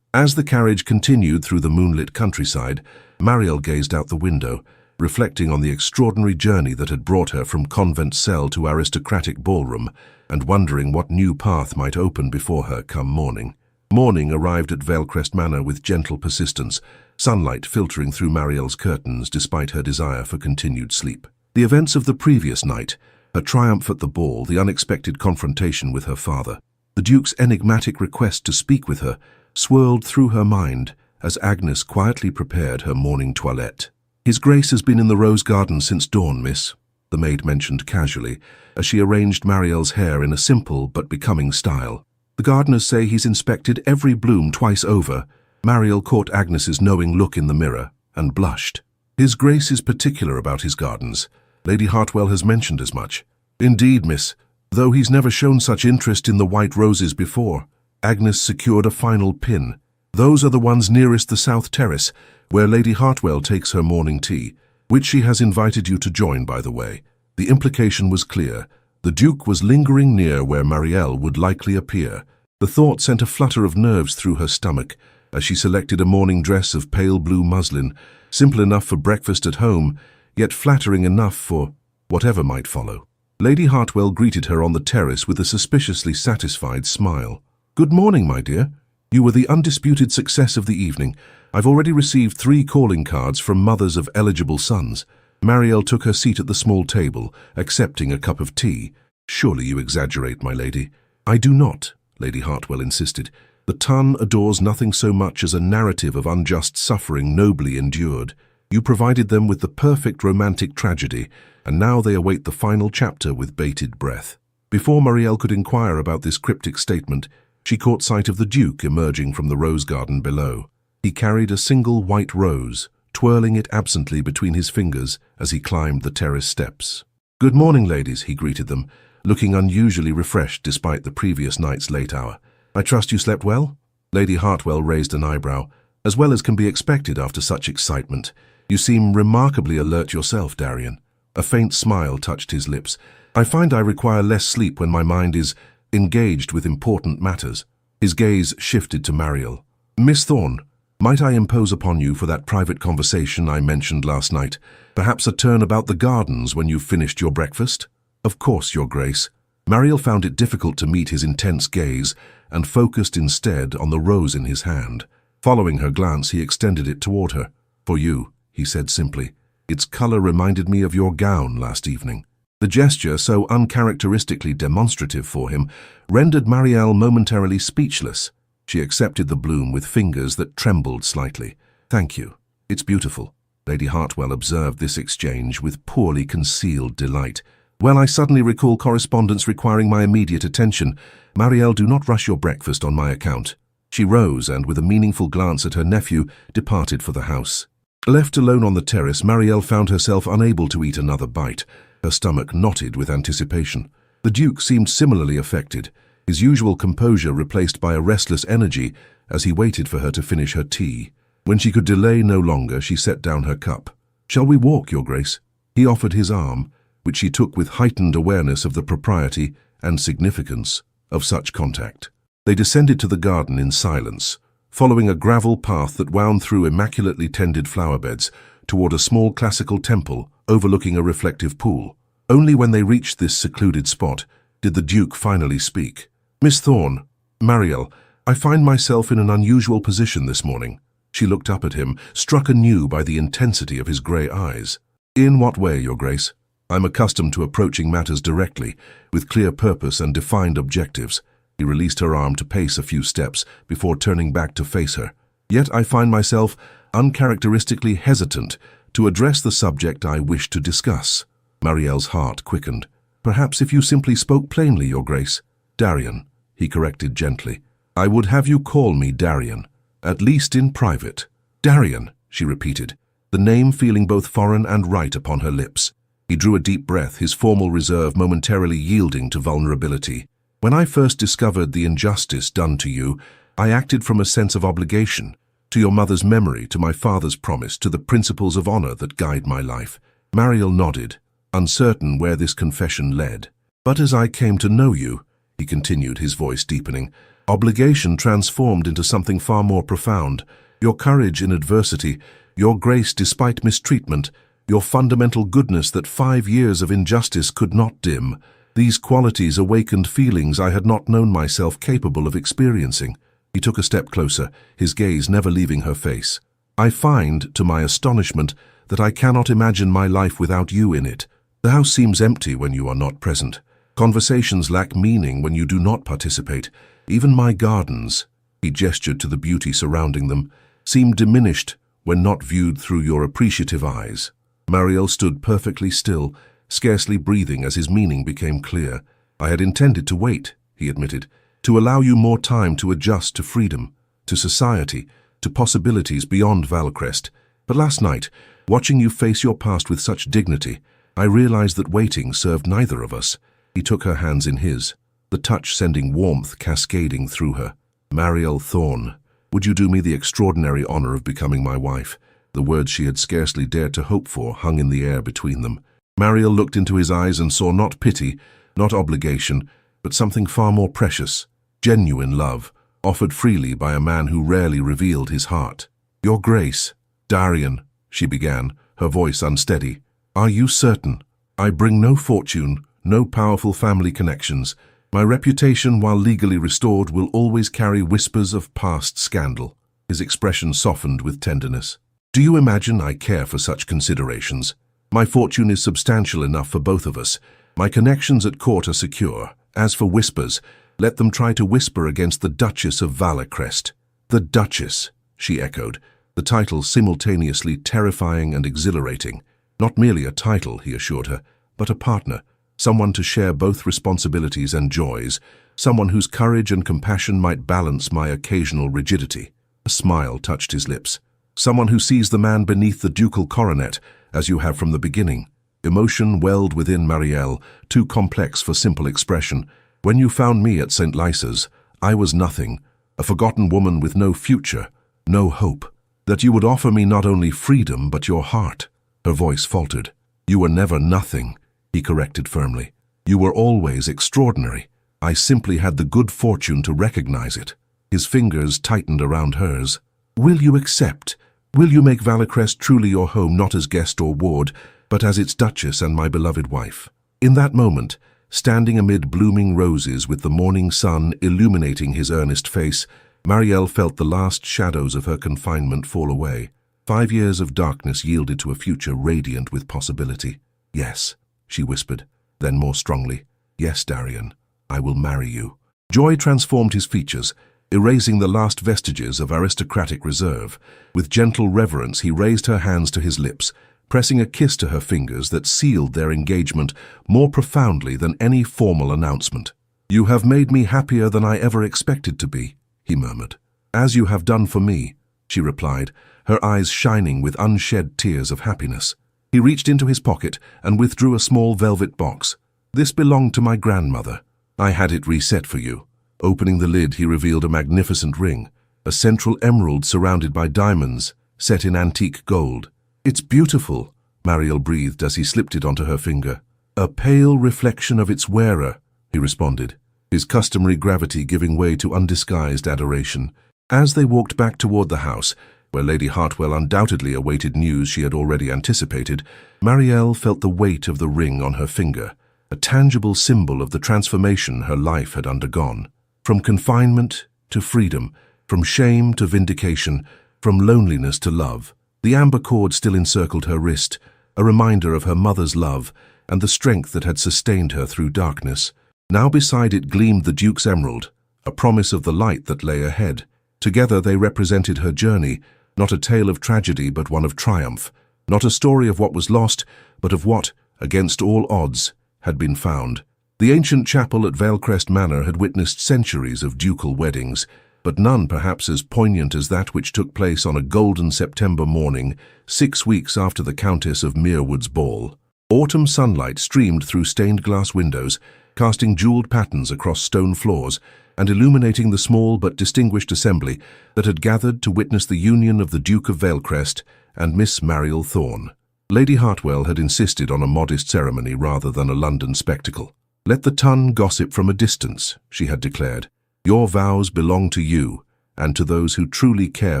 As the carriage continued through the moonlit countryside, Mariel gazed out the window, reflecting on the extraordinary journey that had brought her from convent cell to aristocratic ballroom, and wondering what new path might open before her come morning. Morning arrived at Valcrest Manor with gentle persistence, sunlight filtering through Mariel's curtains despite her desire for continued sleep. The events of the previous night, her triumph at the ball, the unexpected confrontation with her father, the Duke's enigmatic request to speak with her, swirled through her mind as Agnes quietly prepared her morning toilette. "His Grace has been in the rose garden since dawn, miss," the maid mentioned casually, as she arranged Mariel's hair in a simple but becoming style. "The gardeners say he's inspected every bloom twice over." Mariel caught Agnes's knowing look in the mirror and blushed. "His Grace is particular about his gardens. Lady Hartwell has mentioned as much." "Indeed, miss, though he's never shown such interest in the white roses before." Agnes secured a final pin. "Those are the ones nearest the south terrace, where Lady Hartwell takes her morning tea, which she has invited you to join, by the way." The implication was clear. The Duke was lingering near where Mariel would likely appear. The thought sent a flutter of nerves through her stomach as she selected a morning dress of pale blue muslin, simple enough for breakfast at home, yet flattering enough for whatever might follow. Lady Hartwell greeted her on the terrace with a suspiciously satisfied smile. "Good morning, my dear. You were the undisputed success of the evening. I've already received 3 calling cards from mothers of eligible sons." Mariel took her seat at the small table, accepting a cup of tea. "Surely you exaggerate, my lady." "I do not," Lady Hartwell insisted. "The Tun adores nothing so much as a narrative of unjust suffering nobly endured. You provided them with the perfect romantic tragedy, and now they await the final chapter with bated breath." Before Mariel could inquire about this cryptic statement, she caught sight of the Duke emerging from the rose garden below. He carried a single white rose, twirling it absently between his fingers as he climbed the terrace steps. "Good morning, ladies," he greeted them, looking unusually refreshed despite the previous night's late hour. "I trust you slept well?" Lady Hartwell raised an eyebrow. "As well as can be expected after such excitement. You seem remarkably alert yourself, Darian." A faint smile touched his lips. "I find I require less sleep when my mind is engaged with important matters." His gaze shifted to Mariel. "Miss Thorne, might I impose upon you for that private conversation I mentioned last night? Perhaps a turn about the gardens when you've finished your breakfast?" "Of course, Your Grace." Mariel found it difficult to meet his intense gaze and focused instead on the rose in his hand. Following her glance, he extended it toward her. "For you," he said simply. "Its color reminded me of your gown last evening." The gesture, so uncharacteristically demonstrative for him, rendered Mariel momentarily speechless. She accepted the bloom with fingers that trembled slightly. "Thank you. It's beautiful." Lady Hartwell observed this exchange with poorly concealed delight. "Well, I suddenly recall correspondence requiring my immediate attention. Mariel, do not rush your breakfast on my account." She rose and, with a meaningful glance at her nephew, departed for the house. Left alone on the terrace, Mariel found herself unable to eat another bite. Her stomach knotted with anticipation. The Duke seemed similarly affected, his usual composure replaced by a restless energy as he waited for her to finish her tea. When she could delay no longer, she set down her cup. "Shall we walk, Your Grace?" He offered his arm, which she took with heightened awareness of the propriety and significance of such contact. They descended to the garden in silence, following a gravel path that wound through immaculately tended flower beds toward a small classical temple overlooking a reflective pool. Only when they reached this secluded spot did the Duke finally speak. "Miss Thorne, Marielle, I find myself in an unusual position this morning." She looked up at him, struck anew by the intensity of his grey eyes. "In what way, Your Grace?" "I'm accustomed to approaching matters directly, with clear purpose and defined objectives." He released her arm to pace a few steps before turning back to face her. "Yet I find myself uncharacteristically hesitant to address the subject I wish to discuss." Marielle's heart quickened. "Perhaps if you simply spoke plainly, Your Grace." "Darian," he corrected gently. "I would have you call me Darian, at least in private." "Darian," she repeated, the name feeling both foreign and right upon her lips. He drew a deep breath, his formal reserve momentarily yielding to vulnerability. "When I first discovered the injustice done to you, I acted from a sense of obligation, to your mother's memory, to my father's promise, to the principles of honor that guide my life." Marielle nodded, uncertain where this confession led. "But as I came to know you," he continued, his voice deepening, "obligation transformed into something far more profound. Your courage in adversity, your grace despite mistreatment, your fundamental goodness that 5 years of injustice could not dim. These qualities awakened feelings I had not known myself capable of experiencing." He took a step closer, his gaze never leaving her face. "I find, to my astonishment, that I cannot imagine my life without you in it. The house seems empty when you are not present. Conversations lack meaning when you do not participate. Even my gardens," he gestured to the beauty surrounding them, "seem diminished when not viewed through your appreciative eyes." Marielle stood perfectly still, scarcely breathing as his meaning became clear. "I had intended to wait," he admitted, "to allow you more time to adjust to freedom, to society, to possibilities beyond Valcrest. But last night, watching you face your past with such dignity, I realized that waiting served neither of us." He took her hands in his, the touch sending warmth cascading through her. "Marielle Thorne, would you do me the extraordinary honor of becoming my wife?" The words she had scarcely dared to hope for hung in the air between them. Marielle looked into his eyes and saw not pity, not obligation, but something far more precious, genuine love, offered freely by a man who rarely revealed his heart. "Your Grace." "Darian," she began, her voice unsteady. "Are you certain? I bring no fortune, no powerful family connections. My reputation, while legally restored, will always carry whispers of past scandal." His expression softened with tenderness. "Do you imagine I care for such considerations? My fortune is substantial enough for both of us. My connections at court are secure. As for whispers, let them try to whisper against the Duchess of Valacrest." "The Duchess," she echoed, the title simultaneously terrifying and exhilarating. Not merely a title, he assured her, but a partner, someone to share both responsibilities and joys, someone whose courage and compassion might balance my occasional rigidity. A smile touched his lips. "Someone who sees the man beneath the ducal coronet, as you have from the beginning." Emotion welled within Marielle, too complex for simple expression. "When you found me at St. Lysa's, I was nothing, a forgotten woman with no future, no hope. That you would offer me not only freedom, but your heart." Her voice faltered. "You were never nothing," he corrected firmly. "You were always extraordinary. I simply had the good fortune to recognize it." His fingers tightened around hers. "Will you accept? Will you make Valacrest truly your home, not as guest or ward, but as its Duchess and my beloved wife?" In that moment, standing amid blooming roses with the morning sun illuminating his earnest face, Marielle felt the last shadows of her confinement fall away. 5 years of darkness yielded to a future radiant with possibility. "Yes," she whispered, then more strongly, "Yes, Darian, I will marry you." Joy transformed his features, erasing the last vestiges of aristocratic reserve. With gentle reverence, he raised her hands to his lips, pressing a kiss to her fingers that sealed their engagement more profoundly than any formal announcement. "You have made me happier than I ever expected to be," he murmured. "As you have done for me," she replied, her eyes shining with unshed tears of happiness. He reached into his pocket and withdrew a small velvet box. "This belonged to my grandmother. I had it reset for you." Opening the lid, he revealed a magnificent ring. a central emerald surrounded by diamonds, set in antique gold. "It's beautiful," Mariel breathed as he slipped it onto her finger. "A pale reflection of its wearer," he responded, his customary gravity giving way to undisguised adoration. As they walked back toward the house, where Lady Hartwell undoubtedly awaited news she had already anticipated, Mariel felt the weight of the ring on her finger, a tangible symbol of the transformation her life had undergone. From confinement to freedom, from shame to vindication, from loneliness to love, the amber cord still encircled her wrist, a reminder of her mother's love and the strength that had sustained her through darkness. Now beside it gleamed the Duke's emerald, a promise of the light that lay ahead. Together they represented her journey, not a tale of tragedy but one of triumph, not a story of what was lost, but of what, against all odds, had been found. The ancient chapel at Valecrest Manor had witnessed centuries of ducal weddings, but none perhaps as poignant as that which took place on a golden September morning, 6 weeks after the Countess of Merewood's ball. Autumn sunlight streamed through stained-glass windows, casting jeweled patterns across stone floors and illuminating the small but distinguished assembly that had gathered to witness the union of the Duke of Valecrest and Miss Mariel Thorne. Lady Hartwell had insisted on a modest ceremony rather than a London spectacle. "Let the tongue gossip from a distance," she had declared. "Your vows belong to you and to those who truly care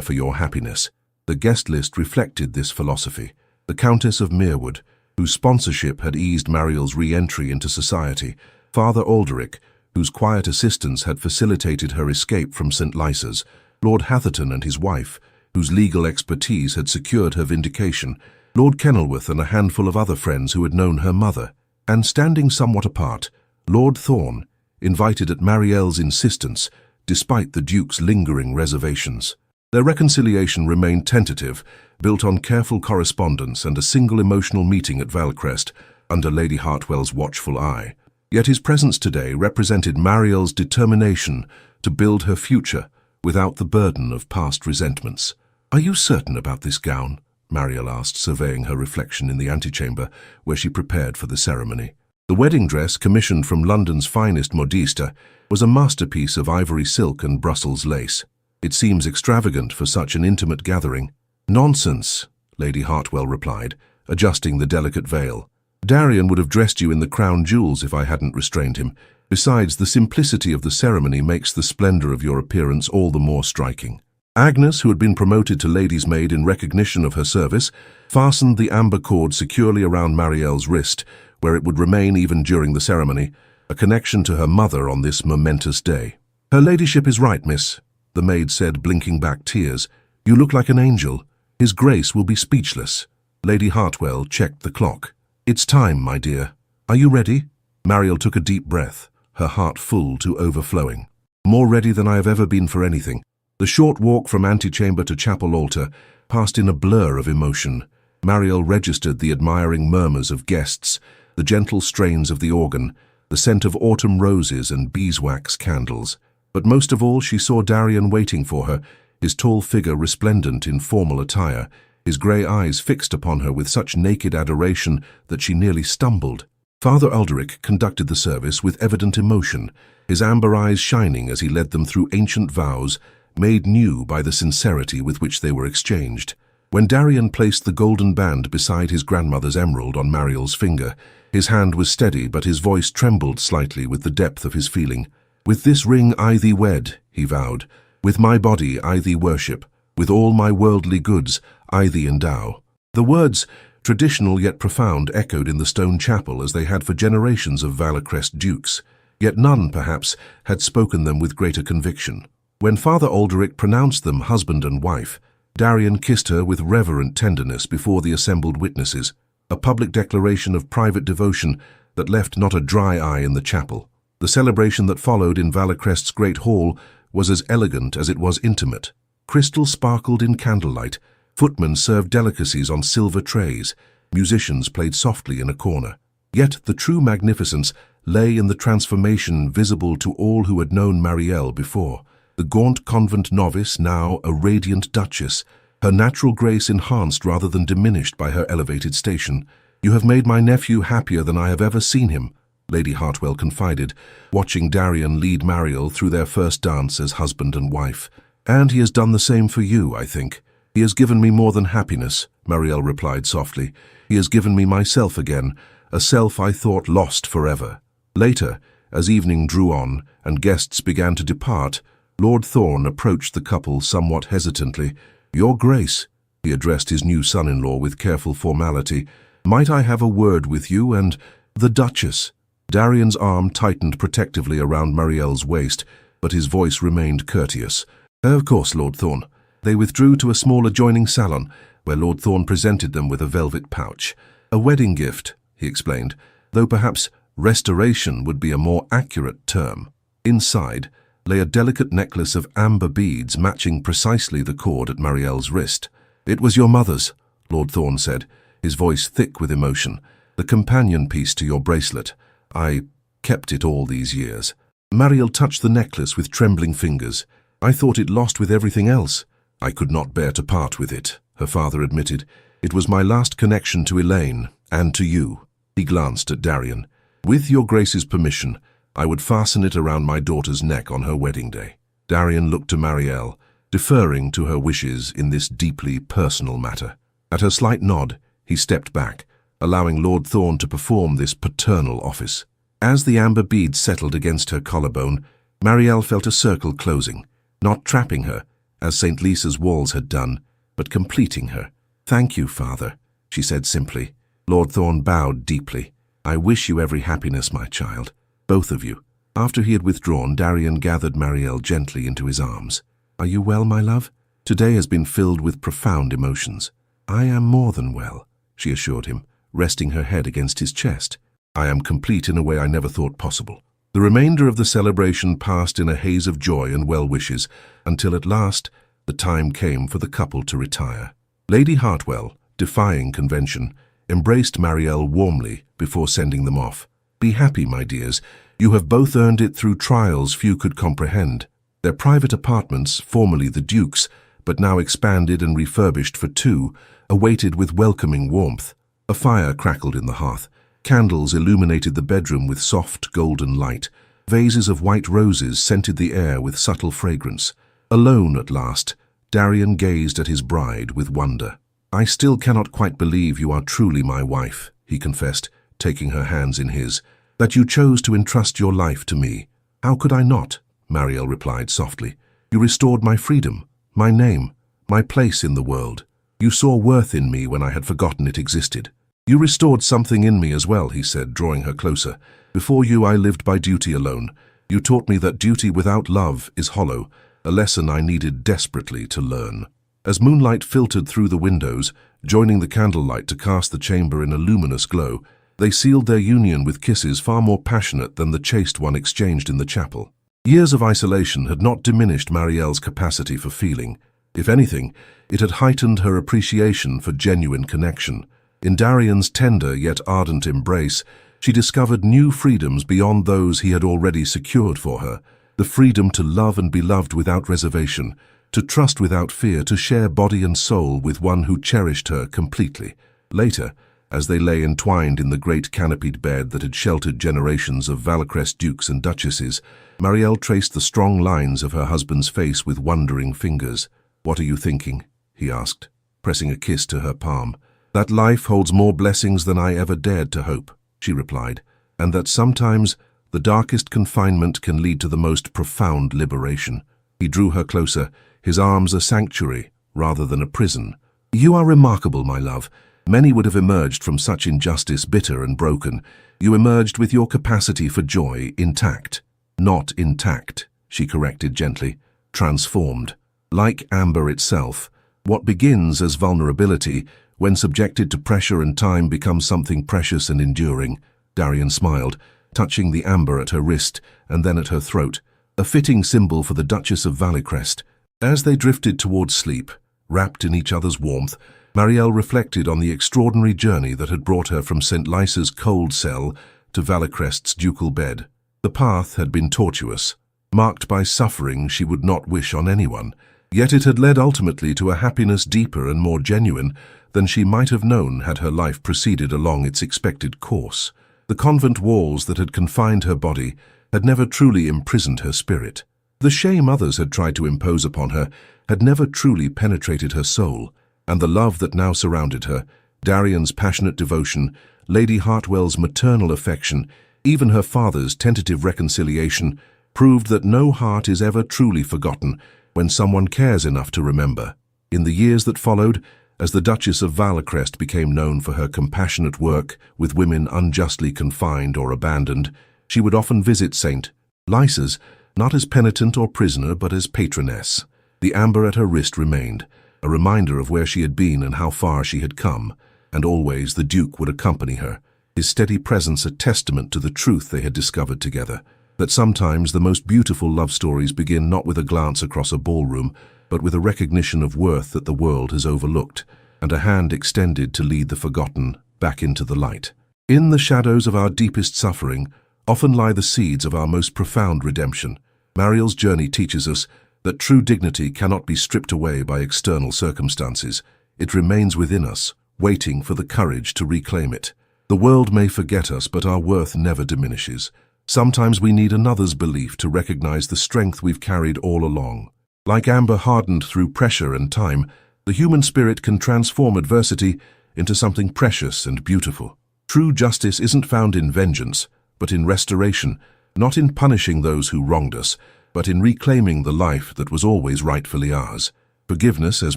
for your happiness." The guest list reflected this philosophy. The Countess of Merewood, whose sponsorship had eased Mariel's re-entry into society, Father Alderic, whose quiet assistance had facilitated her escape from St. Lysa's, Lord Hatherton and his wife, whose legal expertise had secured her vindication, Lord Kenilworth and a handful of other friends who had known her mother, and standing somewhat apart, Lord Thorne, invited at Mariel's insistence, despite the Duke's lingering reservations. Their reconciliation remained tentative, built on careful correspondence and a single emotional meeting at Valecrest, under Lady Hartwell's watchful eye. Yet his presence today represented Mariel's determination to build her future without the burden of past resentments. "Are you certain about this gown?" Mariel asked, surveying her reflection in the antechamber where she prepared for the ceremony. The wedding dress, commissioned from London's finest modiste, was a masterpiece of ivory silk and Brussels lace. "It seems extravagant for such an intimate gathering." "Nonsense," Lady Hartwell replied, adjusting the delicate veil. "Darian would have dressed you in the crown jewels if I hadn't restrained him. Besides, the simplicity of the ceremony makes the splendor of your appearance all the more striking." Agnes, who had been promoted to lady's maid in recognition of her service, fastened the amber cord securely around Mariel's wrist, where it would remain even during the ceremony, a connection to her mother on this momentous day. "Her ladyship is right, miss," the maid said, blinking back tears. "You look like an angel. His Grace will be speechless." Lady Hartwell checked the clock. "It's time, my dear. Are you ready?" Mariel took a deep breath, her heart full to overflowing. "More ready than I have ever been for anything." The short walk from antechamber to chapel altar passed in a blur of emotion. Mariel registered the admiring murmurs of guests, the gentle strains of the organ, the scent of autumn roses and beeswax candles. But most of all she saw Darian waiting for her, his tall figure resplendent in formal attire, his grey eyes fixed upon her with such naked adoration that she nearly stumbled. Father Alderic conducted the service with evident emotion, his amber eyes shining as he led them through ancient vows, made new by the sincerity with which they were exchanged. When Darian placed the golden band beside his grandmother's emerald on Mariel's finger, his hand was steady but his voice trembled slightly with the depth of his feeling. "With this ring I thee wed," he vowed. "With my body I thee worship. With all my worldly goods I thee endow." The words, traditional yet profound, echoed in the stone chapel as they had for generations of Valecrest dukes. Yet none, perhaps, had spoken them with greater conviction. When Father Alderic pronounced them husband and wife, Darian kissed her with reverent tenderness before the assembled witnesses, a public declaration of private devotion that left not a dry eye in the chapel. The celebration that followed in Valecrest's great hall was as elegant as it was intimate. Crystal sparkled in candlelight, footmen served delicacies on silver trays, musicians played softly in a corner. Yet the true magnificence lay in the transformation visible to all who had known Mariel before. The gaunt convent novice, now a radiant duchess, her natural grace enhanced rather than diminished by her elevated station. "You have made my nephew happier than I have ever seen him," Lady Hartwell confided, watching Darian lead Mariel through their first dance as husband and wife. And he has done the same for you, I think. He has given me more than happiness, Marielle replied softly. He has given me myself again, a self I thought lost forever. Later, as evening drew on and guests began to depart, Lord Thorne approached the couple somewhat hesitantly. Your Grace, he addressed his new son-in-law with careful formality, might I have a word with you and the Duchess? Darian's arm tightened protectively around Marielle's waist, but his voice remained courteous. Of course, Lord Thorne. They withdrew to a small adjoining salon, where Lord Thorne presented them with a velvet pouch. A wedding gift, he explained, though perhaps restoration would be a more accurate term. Inside lay a delicate necklace of amber beads matching precisely the cord at Marielle's wrist. It was your mother's, Lord Thorne said, his voice thick with emotion. The companion piece to your bracelet. I kept it all these years. Marielle touched the necklace with trembling fingers. I thought it lost with everything else. I could not bear to part with it, her father admitted. It was my last connection to Elaine, and to you. He glanced at Darian. With your Grace's permission, I would fasten it around my daughter's neck on her wedding day. Darian looked to Marielle, deferring to her wishes in this deeply personal matter. At her slight nod, he stepped back, allowing Lord Thorne to perform this paternal office. As the amber beads settled against her collarbone, Marielle felt a circle closing, not trapping her, as St. Lisa's walls had done, but completing her. Thank you, Father, she said simply. Lord Thorne bowed deeply. I wish you every happiness, my child, both of you. After he had withdrawn, Darian gathered Marielle gently into his arms. Are you well, my love? Today has been filled with profound emotions. I am more than well, she assured him, resting her head against his chest. I am complete in a way I never thought possible. The remainder of the celebration passed in a haze of joy and well-wishes, until at last the time came for the couple to retire. Lady Hartwell, defying convention, embraced Marielle warmly before sending them off. Be happy, my dears. You have both earned it through trials few could comprehend. Their private apartments, formerly the Duke's, but now expanded and refurbished for two, awaited with welcoming warmth. A fire crackled in the hearth. Candles illuminated the bedroom with soft golden light. Vases of white roses scented the air with subtle fragrance. Alone at last, Darian gazed at his bride with wonder. I still cannot quite believe you are truly my wife, he confessed, taking her hands in his. That you chose to entrust your life to me. How could I not? Marielle replied softly. You restored my freedom, my name, my place in the world. You saw worth in me when I had forgotten it existed. You restored something in me as well, he said, drawing her closer. Before you, I lived by duty alone. You taught me that duty without love is hollow, a lesson I needed desperately to learn. As moonlight filtered through the windows, joining the candlelight to cast the chamber in a luminous glow, they sealed their union with kisses far more passionate than the chaste one exchanged in the chapel. Years of isolation had not diminished Marielle's capacity for feeling. If anything, it had heightened her appreciation for genuine connection. In Darian's tender yet ardent embrace, she discovered new freedoms beyond those he had already secured for her. The freedom to love and be loved without reservation, to trust without fear, to share body and soul with one who cherished her completely. Later, as they lay entwined in the great canopied bed that had sheltered generations of Valecrest dukes and duchesses, Marielle traced the strong lines of her husband's face with wondering fingers. What are you thinking? He asked, pressing a kiss to her palm. That life holds more blessings than I ever dared to hope, she replied, and that sometimes the darkest confinement can lead to the most profound liberation. He drew her closer, his arms a sanctuary rather than a prison. You are remarkable, my love. Many would have emerged from such injustice bitter and broken. You emerged with your capacity for joy intact. Not intact, she corrected gently. Transformed. Like amber itself, what begins as vulnerability, when subjected to pressure and time, becomes something precious and enduring. Darian smiled, touching the amber at her wrist and then at her throat, a fitting symbol for the Duchess of Valecrest. As they drifted towards sleep, wrapped in each other's warmth, Marielle reflected on the extraordinary journey that had brought her from St. Lisa's cold cell to Valecrest's ducal bed. The path had been tortuous, marked by suffering she would not wish on anyone, yet it had led ultimately to a happiness deeper and more genuine than she might have known had her life proceeded along its expected course. The convent walls that had confined her body had never truly imprisoned her spirit. The shame others had tried to impose upon her had never truly penetrated her soul, and the love that now surrounded her, Darian's passionate devotion, Lady Hartwell's maternal affection, even her father's tentative reconciliation, proved that no heart is ever truly forgotten when someone cares enough to remember. In the years that followed, as the Duchess of Vallecrest became known for her compassionate work with women unjustly confined or abandoned, she would often visit St. Lysa's, not as penitent or prisoner but as patroness. The amber at her wrist remained, a reminder of where she had been and how far she had come, and always the Duke would accompany her, his steady presence a testament to the truth they had discovered together, that sometimes the most beautiful love stories begin not with a glance across a ballroom, but with a recognition of worth that the world has overlooked, and a hand extended to lead the forgotten back into the light. In the shadows of our deepest suffering often lie the seeds of our most profound redemption. Mariel's journey teaches us that true dignity cannot be stripped away by external circumstances. It remains within us, waiting for the courage to reclaim it. The world may forget us, but our worth never diminishes. Sometimes we need another's belief to recognize the strength we've carried all along. Like amber hardened through pressure and time, the human spirit can transform adversity into something precious and beautiful. True justice isn't found in vengeance, but in restoration, not in punishing those who wronged us, but in reclaiming the life that was always rightfully ours. Forgiveness, as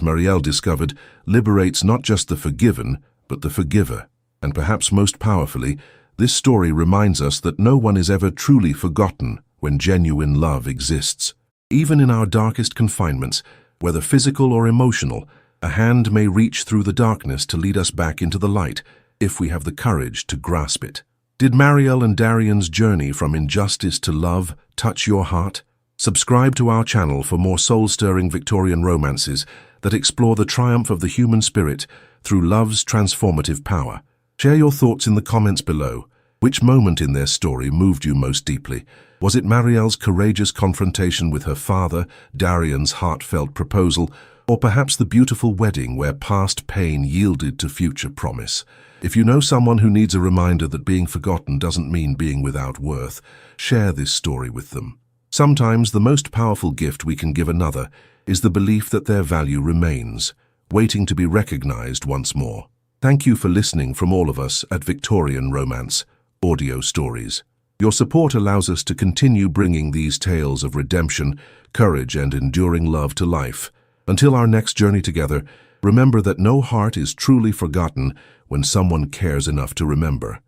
Marielle discovered, liberates not just the forgiven, but the forgiver. And perhaps most powerfully, this story reminds us that no one is ever truly forgotten when genuine love exists. Even in our darkest confinements, whether physical or emotional, a hand may reach through the darkness to lead us back into the light, if we have the courage to grasp it. Did Marielle and Darian's journey from injustice to love touch your heart? Subscribe to our channel for more soul-stirring Victorian romances that explore the triumph of the human spirit through love's transformative power. Share your thoughts in the comments below. Which moment in their story moved you most deeply? Was it Marielle's courageous confrontation with her father, Darian's heartfelt proposal, or perhaps the beautiful wedding where past pain yielded to future promise? If you know someone who needs a reminder that being forgotten doesn't mean being without worth, share this story with them. Sometimes the most powerful gift we can give another is the belief that their value remains, waiting to be recognized once more. Thank you for listening from all of us at Victorian Romance Audio Stories. Your support allows us to continue bringing these tales of redemption, courage, and enduring love to life. Until our next journey together, remember that no heart is truly forgotten when someone cares enough to remember.